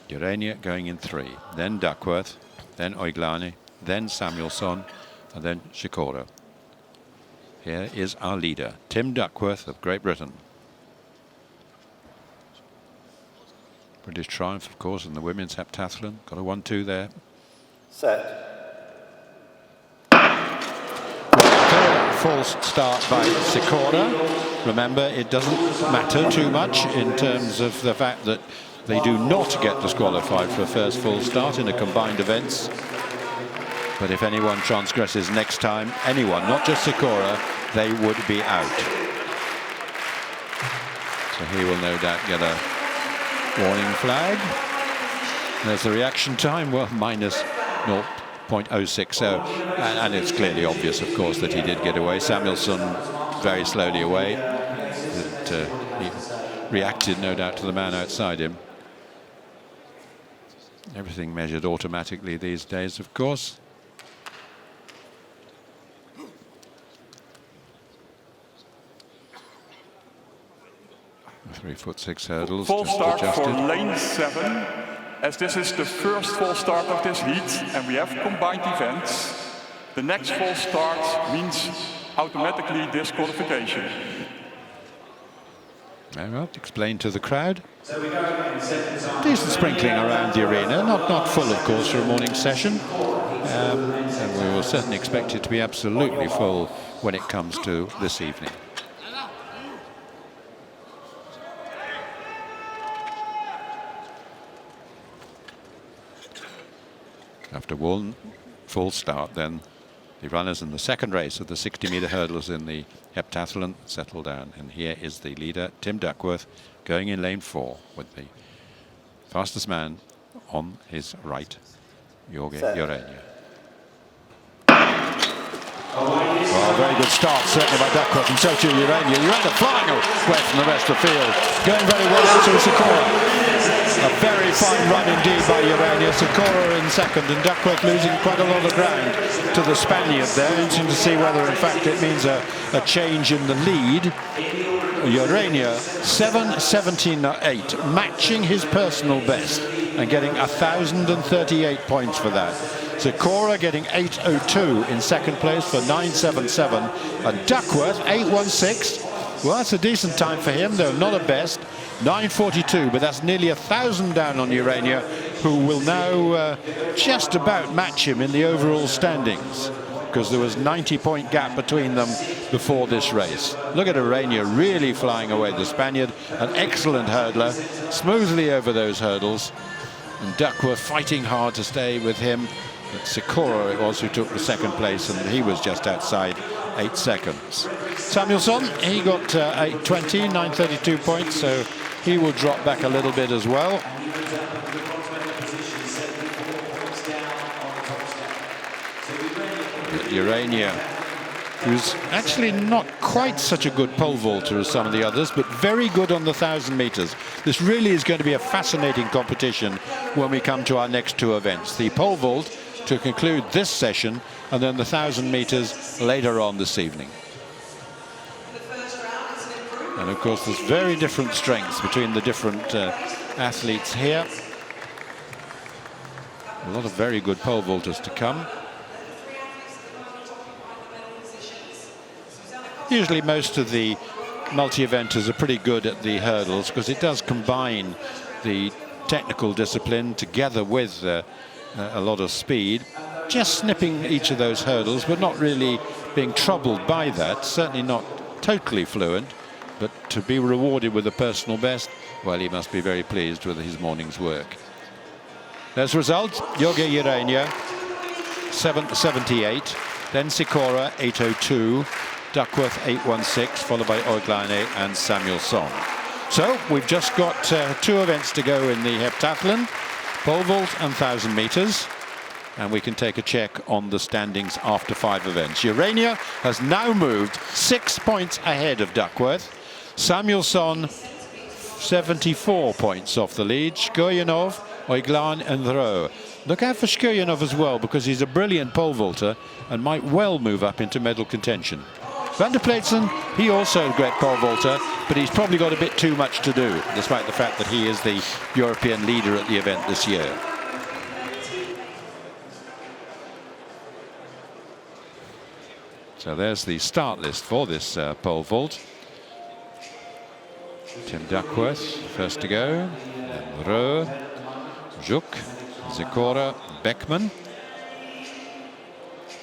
Urania going in 3, then Duckworth, then Oiglani, then Samuelsson, and then Cicoro. Here is our leader, Tim Duckworth of Great Britain. British triumph, of course, in the women's heptathlon. Got a 1-2 there. Set. Full start by Decora. Remember, it doesn't matter too much in terms of the fact that they do not get disqualified for a first full start in a combined events. But if anyone transgresses next time, anyone, not just Decora, they would be out. So he will no doubt get a warning flag. There's the reaction time, well, minus 0.060, and it's clearly obvious, of course, that he did get away. Samuelsson very slowly away. He reacted, no doubt, to the man outside him. Everything measured automatically these days, of course. Three 3'6" hurdles. Full start for adjusted. lane 7. As this is the first full start of this heat and we have combined events, the next full start means automatically disqualification. Very well, explained to the crowd. Decent sprinkling around the arena, not full, of course, for a morning session. And we will certainly expect it to be absolutely full when it comes to this evening. After one full start, then the runners in the second race of the 60-meter hurdles in the heptathlon settle down. And here is the leader, Tim Duckworth, going in lane 4 with the fastest man on his right, Jorge Urania. Well, very good start, certainly by Duckworth, and so too Urania. Urania flying away from the rest of the field. Going very well into Cicoro. A very fine run indeed by Urania. Cicoro in second, and Duckworth losing quite a lot of ground to the Spaniard there. Interesting to see whether, in fact, it means a change in the lead. Urania 7:17.8, matching his personal best and getting 1,038 points for that. Decora getting 8:02 in second place for 9:77, and Duckworth 8:16. Well, that's a decent time for him, though not a best. 9:42, but that's nearly 1,000 down on Urania, who will now just about match him in the overall standings, because there was 90-point gap between them before this race. Look at Urania really flying away the Spaniard, an excellent hurdler, smoothly over those hurdles, and Duckworth fighting hard to stay with him. But Cicoro it was who took the second place, and he was just outside 8 seconds. Samuelsson, he got 8:20, 9:32 points, so he will drop back a little bit as well. But Urania who's actually not quite such a good pole vaulter as some of the others, but very good on the 1,000 meters. This really is going to be a fascinating competition when we come to our next two events. The pole vault to conclude this session, and then the 1,000 meters later on this evening. And of course, there's very different strengths between the different athletes here. A lot of very good pole vaulters to come. Usually most of the multi-eventers are pretty good at the hurdles because it does combine the technical discipline together with a lot of speed. Just snipping each of those hurdles, but not really being troubled by that. Certainly not totally fluent, but to be rewarded with a personal best, well, he must be very pleased with his morning's work. As a result, Jorge Urania, 7:78, then Cicoro, 8:02, Duckworth, 8:16, followed by Oiglane and Samuelsson. So we've just got two events to go in the heptathlon, pole vault and 1,000 meters. And we can take a check on the standings after 5 events. Urania has now moved 6 points ahead of Duckworth. Samuelsson, 74 points off the lead. Shkoyanov, Oiglan and Rowe. Look out for Shkoyanov as well, because he's a brilliant pole vaulter and might well move up into medal contention. Van der Pleitsen, he also a great pole vaulter, but he's probably got a bit too much to do, despite the fact that he is the European leader at the event this year. So there's the start list for this pole vault. Tim Duckworth, first to go. Then Rowe, Juk, Decora, Beckman.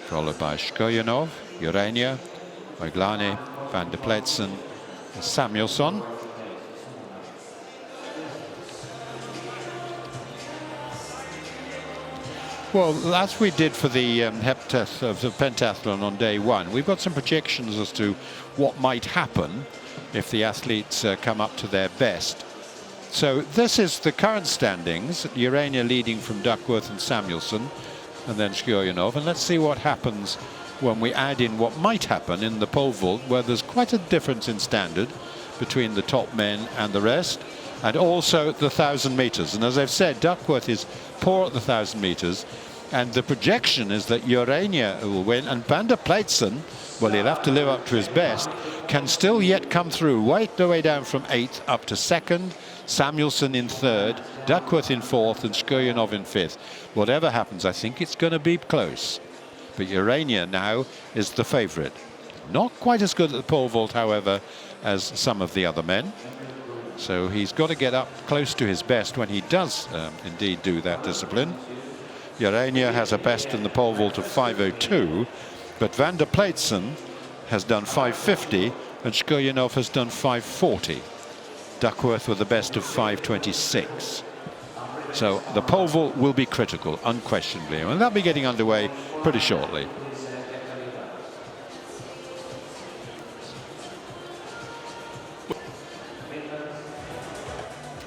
Followed by Shkoyanov, Urania, Oiglane, Van der Pleitsen, Samuelsson. Well, as we did for the pentathlon on day one, we've got some projections as to what might happen if the athletes come up to their best. So this is the current standings. Urania leading from Duckworth and Samuelsson, and then Shkoyanov. And let's see what happens when we add in what might happen in the pole vault, where there's quite a difference in standard between the top men and the rest, and also the 1,000 meters. And as I've said, Duckworth is poor at the 1,000 meters, and the projection is that Urania will win, and Van der Pleitsen, well, he'll have to live up to his best, can still yet come through right the way down from 8th up to 2nd, Samuelsson in 3rd, Duckworth in 4th, and Shkoyanov in 5th. Whatever happens, I think it's going to be close. But Urania now is the favourite. Not quite as good at the pole vault, however, as some of the other men. So he's got to get up close to his best when he does indeed do that discipline. Urania has a best in the pole vault of 5:02, but Van der Pleitsen has done 5:50 and Shkoyanov has done 5:40. Duckworth with the best of 5:26. So the pole vault will be critical, unquestionably, and they'll be getting underway pretty shortly.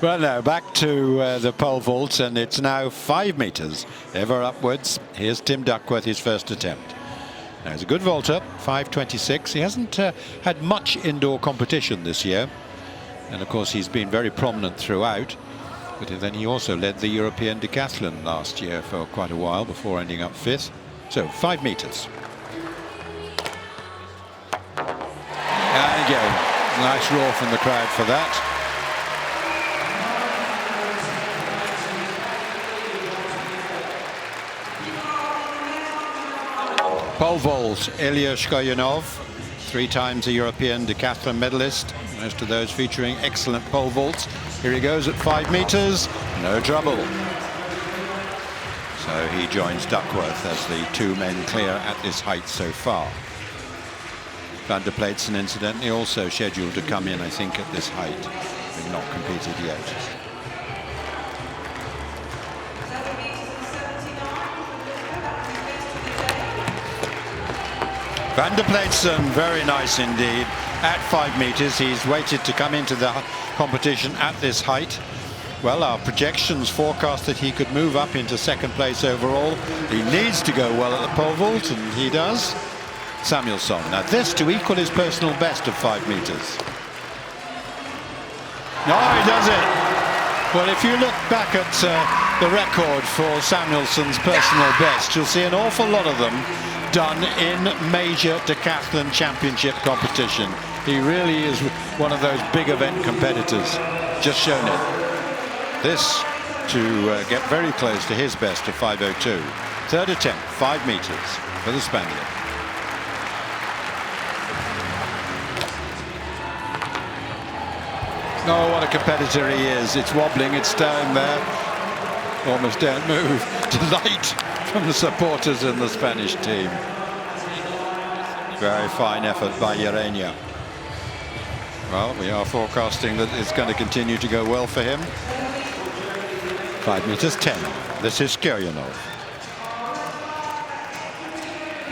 Well, now back to the pole vault, and it's now 5 meters, ever upwards. Here's Tim Duckworth, his first attempt. Now, he's a good vaulter, 5:26. He hasn't had much indoor competition this year, and of course he's been very prominent throughout. But then he also led the European decathlon last year for quite a while before ending up 5th. So 5 meters. And again, nice roar from the crowd for that. Pole vault, Ilya Shkoyanov, 3 times a European decathlon medalist, most of those featuring excellent pole vaults. Here he goes at 5 meters, no trouble. So he joins Duckworth as the 2 men clear at this height so far. Van der Pleitsen, incidentally, also scheduled to come in, I think, at this height. They've not competed yet. Van der Pleitsen, very nice indeed. At 5 meters, he's waited to come into the competition at this height. Well, our projections forecast that he could move up into 2nd place overall. He needs to go well at the pole vault, and he does. Samuelsson. Now this to equal his personal best of 5 meters. No, he does it. Well, if you look back at the record for Samuelsson's personal best, you'll see an awful lot of them done in major decathlon championship competition. He really is one of those big event competitors. Just shown it. This to get very close to his best of 5:02. Third attempt, 5 meters for the Spaniard. Oh, what a competitor he is. It's wobbling, it's staying there. Almost don't move. Delight from the supporters in the Spanish team. Very fine effort by Urania. Well, we are forecasting that it's going to continue to go well for him. 5 meters 10. This is Skirjanov.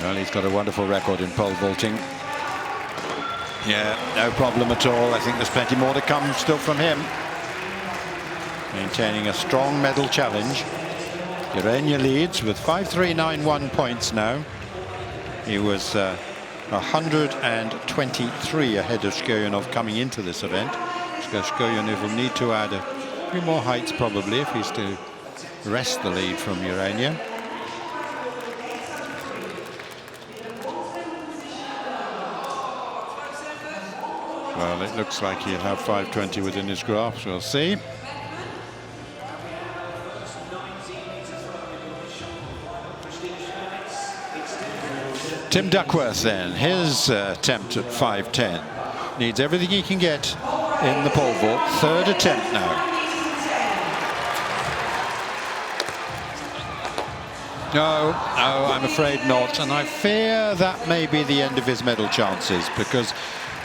Well, he's got a wonderful record in pole vaulting. Yeah, no problem at all. I think there's plenty more to come still from him. Maintaining a strong medal challenge. Urania leads with 5.391 points now. He was 123 ahead of Skirjanov coming into this event. Skirjanov will need to add a few more heights probably if he's to wrest the lead from Urania. Well, it looks like he'll have 5:20 within his grasp. We'll see. Tim Duckworth then, his attempt at 5:10. Needs everything he can get in the pole vault. Third attempt now. No, I'm afraid not. And I fear that may be the end of his medal chances, because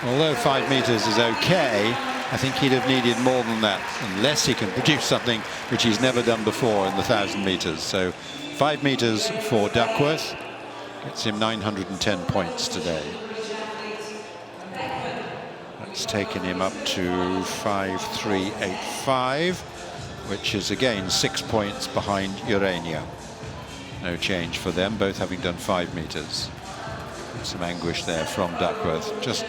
although 5 meters is okay, I think he'd have needed more than that, unless he can produce something which he's never done before in the 1,000 meters. So 5 meters for Duckworth gets him 910 points today. That's taken him up to 5.385, which is again 6 points behind Urania. No change for them, both having done 5 meters. Some anguish there from Duckworth. Just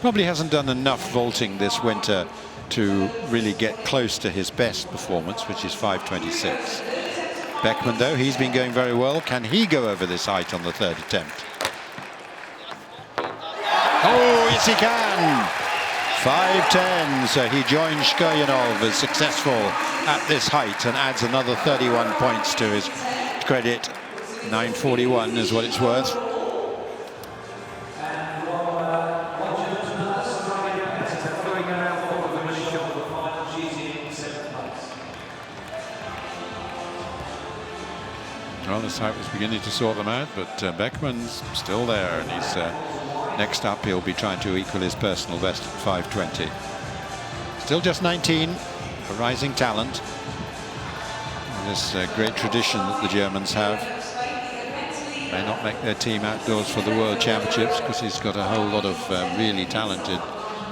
probably hasn't done enough vaulting this winter to really get close to his best performance, which is 5.26. Beckman, though, he's been going very well. Can he go over this height on the third attempt? Oh, yes, he can! 5.10, so he joins Skirjanov as successful at this height and adds another 31 points to his credit. 9.41 is what it's worth. Well, this height was beginning to sort them out, but Beckman's still there, and he's next up. He'll be trying to equal his personal best at 5.20. Still just 19, a rising talent. And this great tradition that the Germans have. May not make their team outdoors for the World Championships because he's got a whole lot of really talented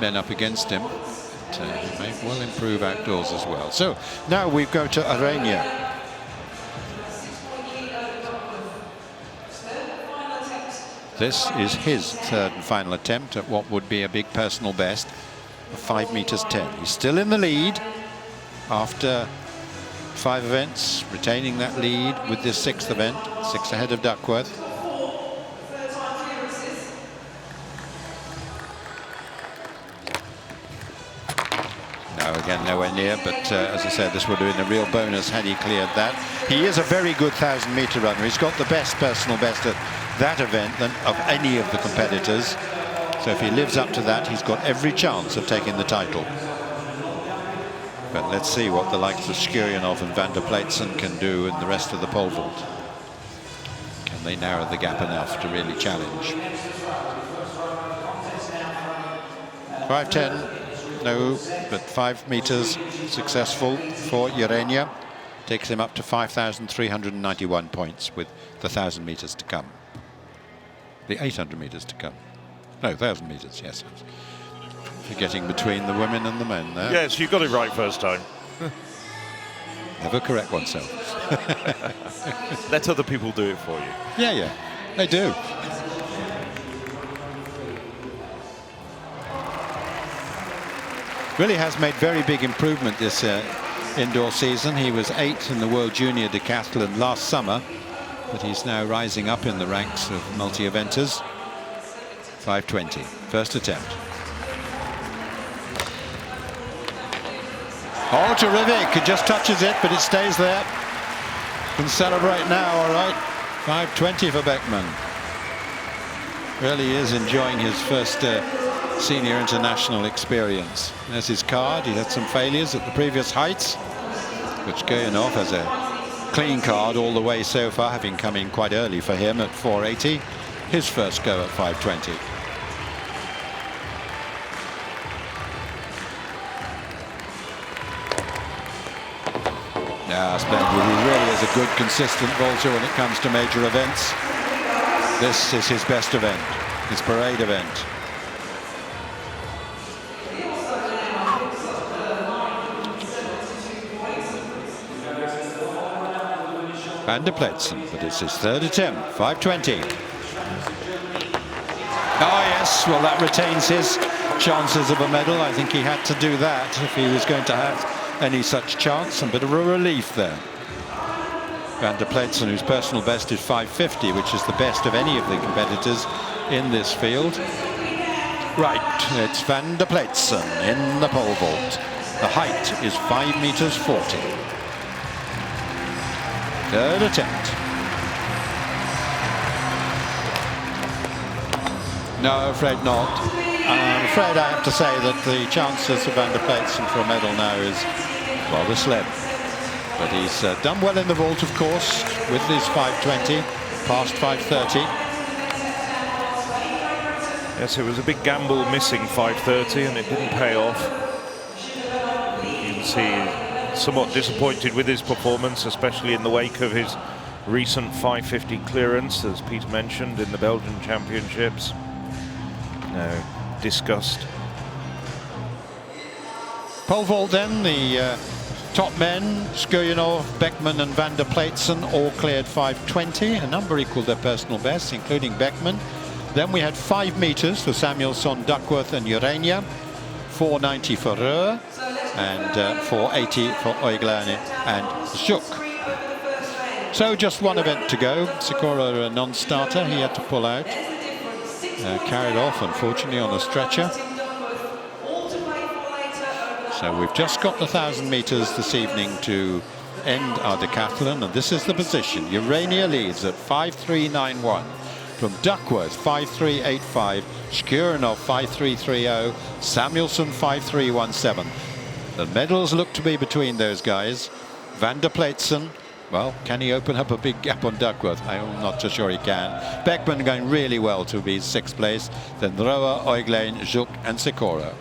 men up against him. But he may well improve outdoors as well. So now we go to Urania. This is his third and final attempt at what would be a big personal best of 5 meters 10. He's still in the lead after 5 events, retaining that lead with this 6th event, 6 ahead of Duckworth. No, again, nowhere near, but as I said, this would have been a real bonus had he cleared that. He is a very good 1,000-meter runner. He's got the best personal best at that event than of any of the competitors. So if he lives up to that, he's got every chance of taking the title. But let's see what the likes of Skirjanov and van der Pleitsen can do in the rest of the pole vault. Can they narrow the gap enough to really challenge? 5.10, no, but 5 meters successful for Urania. Takes him up to 5,391 points with the 1,000 meters to come. The 800 meters to come. No, 1,000 meters, yes. Forgetting between the women and the men there. Yes, you got it right first time. Never correct oneself. Let other people do it for you. Yeah, they do. really has made very big improvement this indoor season. He was 8th in the World Junior Decathlon last summer, but he's now rising up in the ranks of multi-eventers. 5:20, first attempt. Oh, terrific. It just touches it, but it stays there. Can celebrate now, all right. 5:20 for Beckman. Really is enjoying his first senior international experience. There's his card. He had some failures at the previous heights, which Goyanov has a clean card all the way so far, having come in quite early for him at 4:80. His first go at 5:20. Yeah, splendid. He really is a good, consistent vaulter when it comes to major events. This is his best event, his parade event. And Pleitsen, but it's his third attempt, 5:20. Oh yes, well that retains his chances of a medal. I think he had to do that if he was going to have any such chance. A bit of a relief there. Van der Pleitsen, whose personal best is 5:50, which is the best of any of the competitors in this field. Right, it's Van der Pleitsen in the pole vault. The height is 5 meters 40. Third attempt. No, afraid not. I'm afraid I have to say that the chances of Van der Pleitsen for a medal now is rather slim. But he's done well in the vault, of course, with his 5:20, past 5:30. Yes, it was a big gamble missing 5:30, and it didn't pay off. You can see somewhat disappointed with his performance, especially in the wake of his recent 5:50 clearance, as Peter mentioned, in the Belgian Championships. No, disgust. Pole vault then, the top men, Goyanov, Beckman and Van der Pleitsen all cleared 5:20. A number equalled their personal bests, including Beckman. Then we had 5 meters for Samuelsson, Duckworth and Urania, 4:90 for Röhr, and 4:80 for Urania and Zuk. So just one event to go. Cicoro, a non-starter, he had to pull out. Carried off, unfortunately, on a stretcher. So we've just got the 1,000 meters this evening to end our decathlon, and this is the position. Urania leads at 5:391 from Duckworth 5:385, Shkurinov 5:330, Samuelsson 5:317. The medals look to be between those guys. Van der Pleitsen, well, can he open up a big gap on Duckworth? I'm not so sure he can. Beckman going really well to be 6th place. Then Röhr, Urania, Zuk and Cicoro.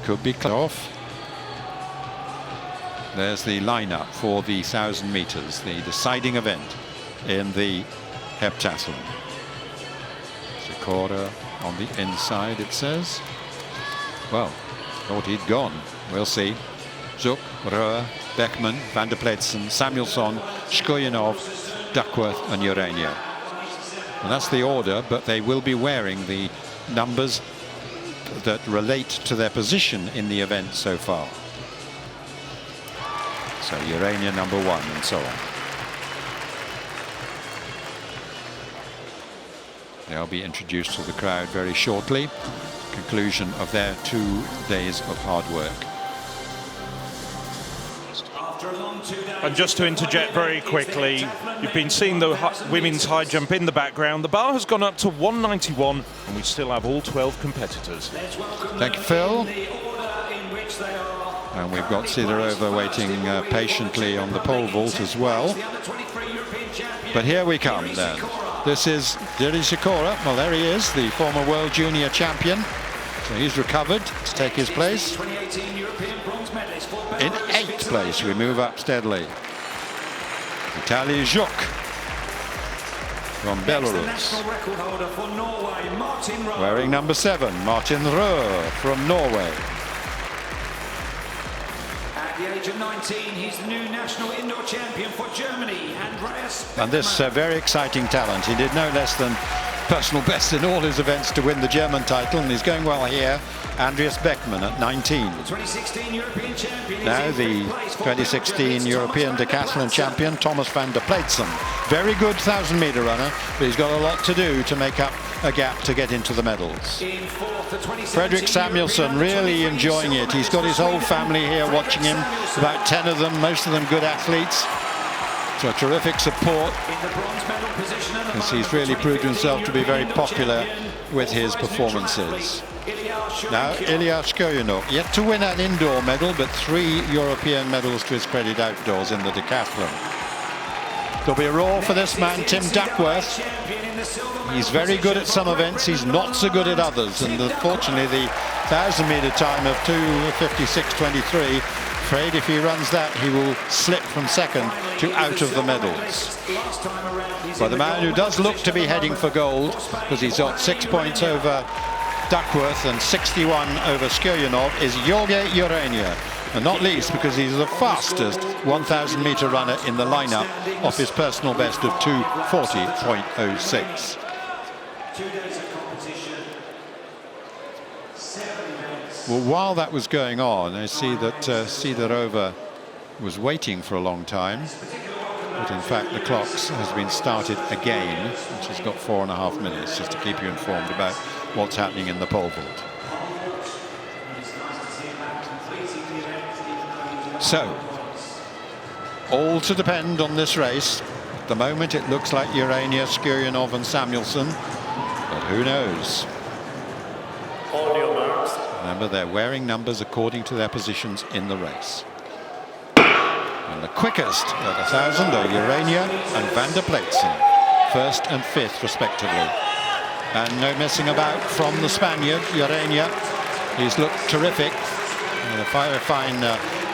Could be cut off. There's the lineup for the 1,000 meters, the deciding event in the heptathlon. Decora on the inside, it says. Well, thought he'd gone. We'll see. Zuk, Röhr, Beckman, Van der Pleitsen, Samuelsson, Shkurinov, Duckworth and Urania. And that's the order, but they will be wearing the numbers that relate to their position in the event so far. So Urania number 1 and so on. They'll be introduced to the crowd very shortly. Conclusion of their 2 days of hard work. And just to interject very quickly, you've been seeing the women's high jump in the background. The bar has gone up to 191, and we still have all 12 competitors. Thank you, Phil. And we've got Sidorova waiting patiently on the pole vault as well. But here we come then. This is Georgie Cicoro. Well, there he is, the former World Junior champion. So he's recovered to take his place. In 8th place, we move up steadily. Vitaly Zuk from Belarus. Wearing number 7, Martin Röhr from Norway. At the age of 19, he's the new national indoor champion for Germany, Andreas. And this very exciting talent. He did no less than personal best in all his events to win the German title, and he's going well here. Andreas Beckmann at 19. 2016 European champion. Now the 2016 European decathlon champion, Thomas van der Pleitsen. Very good 1,000-meter runner, but he's got a lot to do to make up a gap to get into the medals. Fredrik Samuelsson really enjoying it. He's got his whole family here watching him, about 10 of them, most of them good athletes. So terrific support, because he's really proved himself to be very popular with his performances. Now Ilya Shkoyanov, yet to win an indoor medal, but 3 European medals to his credit outdoors in the decathlon. There'll be a roar for this man, Tim Duckworth. He's very good at some events, he's not so good at others, and unfortunately the 1,000-meter time of 2:56.23, afraid if he runs that he will slip from second to out of the medals. But the man who does look to be heading for gold, because he's got 6 points over Duckworth and 61 over Shkoyanov, is Jorge Urania. And not least because he's the fastest 1,000-meter runner in the lineup off his personal best of 2:40.06. Well, while that was going on, I see that Sidorova was waiting for a long time. But in fact, the clock has been started again, and she's got 4.5 minutes, just to keep you informed about what's happening in the pole vault. So, all to depend on this race. At the moment, it looks like Urania, Shkoyanov and Samuelsson, but who knows? Remember, they're wearing numbers according to their positions in the race. And the quickest at 1,000 are Urania and van der Pleitsen, 1st and 5th respectively. And no messing about from the Spaniard, Urania. He's looked terrific. And a very fine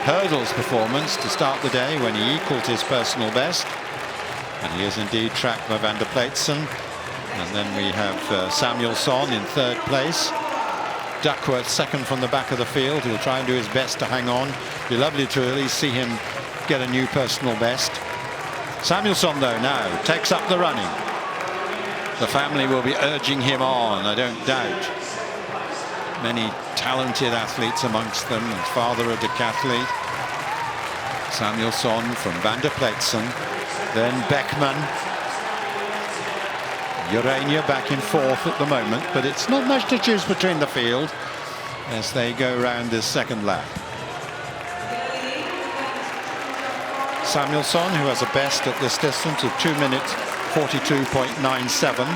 hurdles performance to start the day when he equalled his personal best. And he is indeed tracked by van der Pleitsen. And then we have Samuelsson in 3rd place. Duckworth 2nd from the back of the field. He'll try and do his best to hang on. Be lovely to at least see him get a new personal best. Samuelsson, though, now takes up the running. The family will be urging him on, I don't doubt. Many talented athletes amongst them, and father a decathlete. Samuelsson from van der Pleitsen, then Beckmann. Urania back in 4th at the moment, but it's not much to choose between the field as they go round this 2nd lap. Samuelsson, who has a best at this distance of 2 minutes 42.97.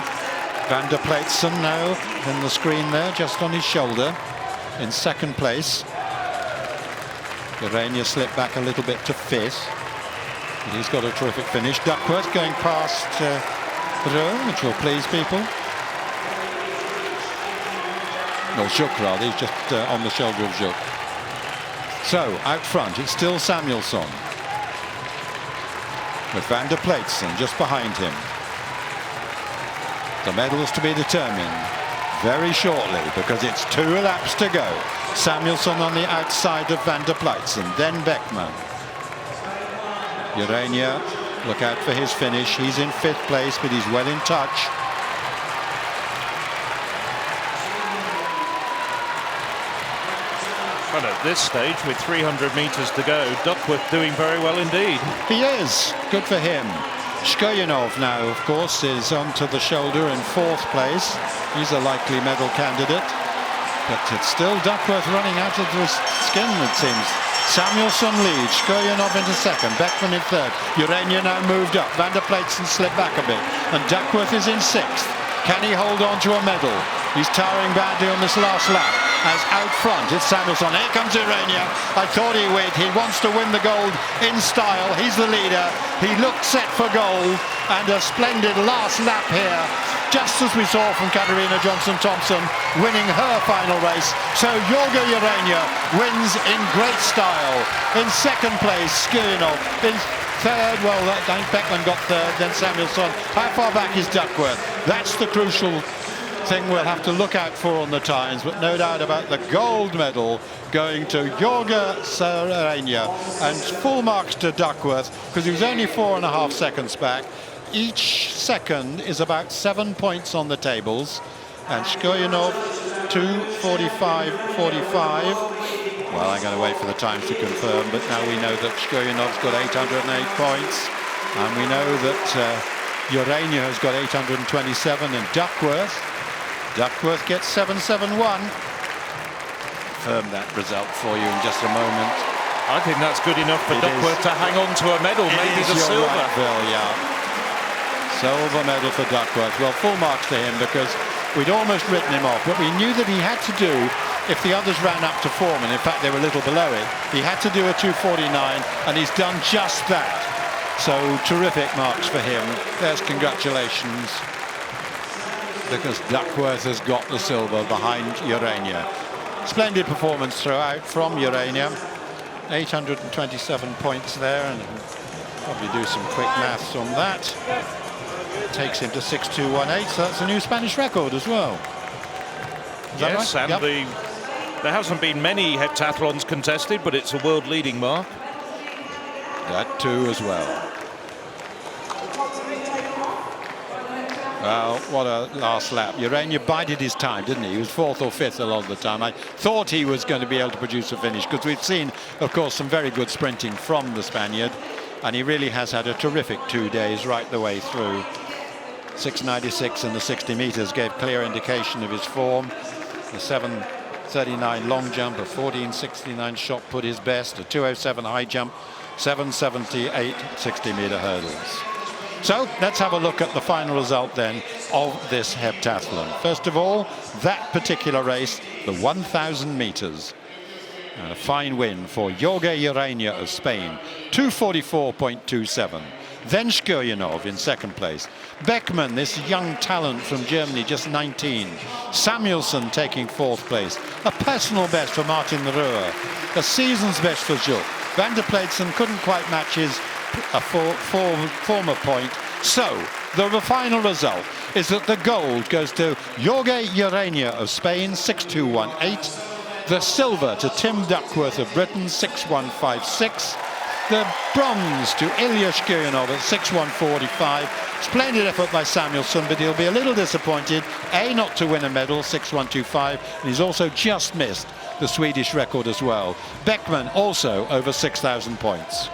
Van der Pleitsen now in the screen there, just on his shoulder, in 2nd place. Urania slipped back a little bit to 5th. But he's got a terrific finish. Duckworth going past which will please people. No, Zhuk rather, he's just on the shoulder of Zhuk. So, out front, it's still Samuelsson, with van der Pleitsen just behind him. The medal is to be determined very shortly, because it's 2 laps to go. Samuelsson on the outside of van der Pleitsen, then Beckmann. Urania, look out for his finish. He's in 5th place, but he's well in touch. Well, at this stage, with 300 metres to go, Duckworth doing very well indeed. He is. Good for him. Shkoyanov now, of course, is onto the shoulder in 4th place. He's a likely medal candidate. But it's still Duckworth running out of the skin, it seems. Samuelsson leads, Shkoyanov into 2nd, Beckmann in 3rd. Urania now moved up, van der Pleitsen slipped back a bit, and Duckworth is in 6th. Can he hold on to a medal? He's towering badly on this last lap. As out front, it's Samuelsson. Here comes Urania. I thought he would. He wants to win the gold in style. He's the leader. He looked set for gold, and a splendid last lap here, just as we saw from Katarina Johnson-Thompson winning her final race. So Jorge Urania wins in great style. In 2nd place, Shkoyanov. In 3rd, well, I think Beckmann got 3rd, then Samuelsson. How far back is Duckworth? That's the crucial thing we'll have to look out for on the times, but no doubt about the gold medal going to Jorge Urania, and full marks to Duckworth, because he was only 4.5 seconds back. each second is about 7 points on the tables. And Shkoyanov, 2:45.45. Well, I'm going to wait for the times to confirm, but now we know that Shkoyanov's got 808 points. And we know that Urania has got 827, and Duckworth gets 771. Confirm that result for you in just a moment. I think that's good enough for Duckworth to hang on to a medal, maybe the silver. Right, Bill, yeah. Silver medal for Duckworth. Well, full marks to him because we'd almost written him off, but we knew that he had to do, if the others ran up to form, and in fact they were a little below it, he had to do a 2:49, and he's done just that. So terrific marks for him. There's congratulations, because Duckworth has got the silver behind Urania. Splendid performance throughout from Urania. 827 points there, and probably do some quick maths on that. Takes him to 6:2.18, so that's a new Spanish record as well. Is that Yes, right? and Yep. there hasn't been many heptathlons contested, but it's a world leading mark. That too as well. Well, what a last lap. Urania bided his time, didn't he? He was 4th or 5th a lot of the time. I thought he was going to be able to produce a finish, because we've seen, of course, some very good sprinting from the Spaniard, and he really has had a terrific 2 days right the way through. 6:96 in the 60 meters gave clear indication of his form. The 7:39 long jump, a 14:69 shot put his best, a 2:07 high jump, 7:78 60-meter hurdles. So let's have a look at the final result then of this heptathlon. First of all, that particular race, the 1,000 meters. And a fine win for Jorge Urania of Spain, 2:44.27. Then Shkoyanov in second place. Beckman, this young talent from Germany, just 19. Samuelson taking 4th place. A personal best for Martin Ruhr. A season's best for Jules. Van der Pleitsen couldn't quite match his former point. So the final result is that the gold goes to Jorge Urania of Spain, 6:2.18. The silver to Tim Duckworth of Britain, 6:1.56. The bronze to Ilya Shkoyanov at 6:1.45. Splendid effort by Samuelson, but he'll be a little disappointed, A, not to win a medal, 6:1.25, and he's also just missed the Swedish record as well. Beckman also over 6,000 points.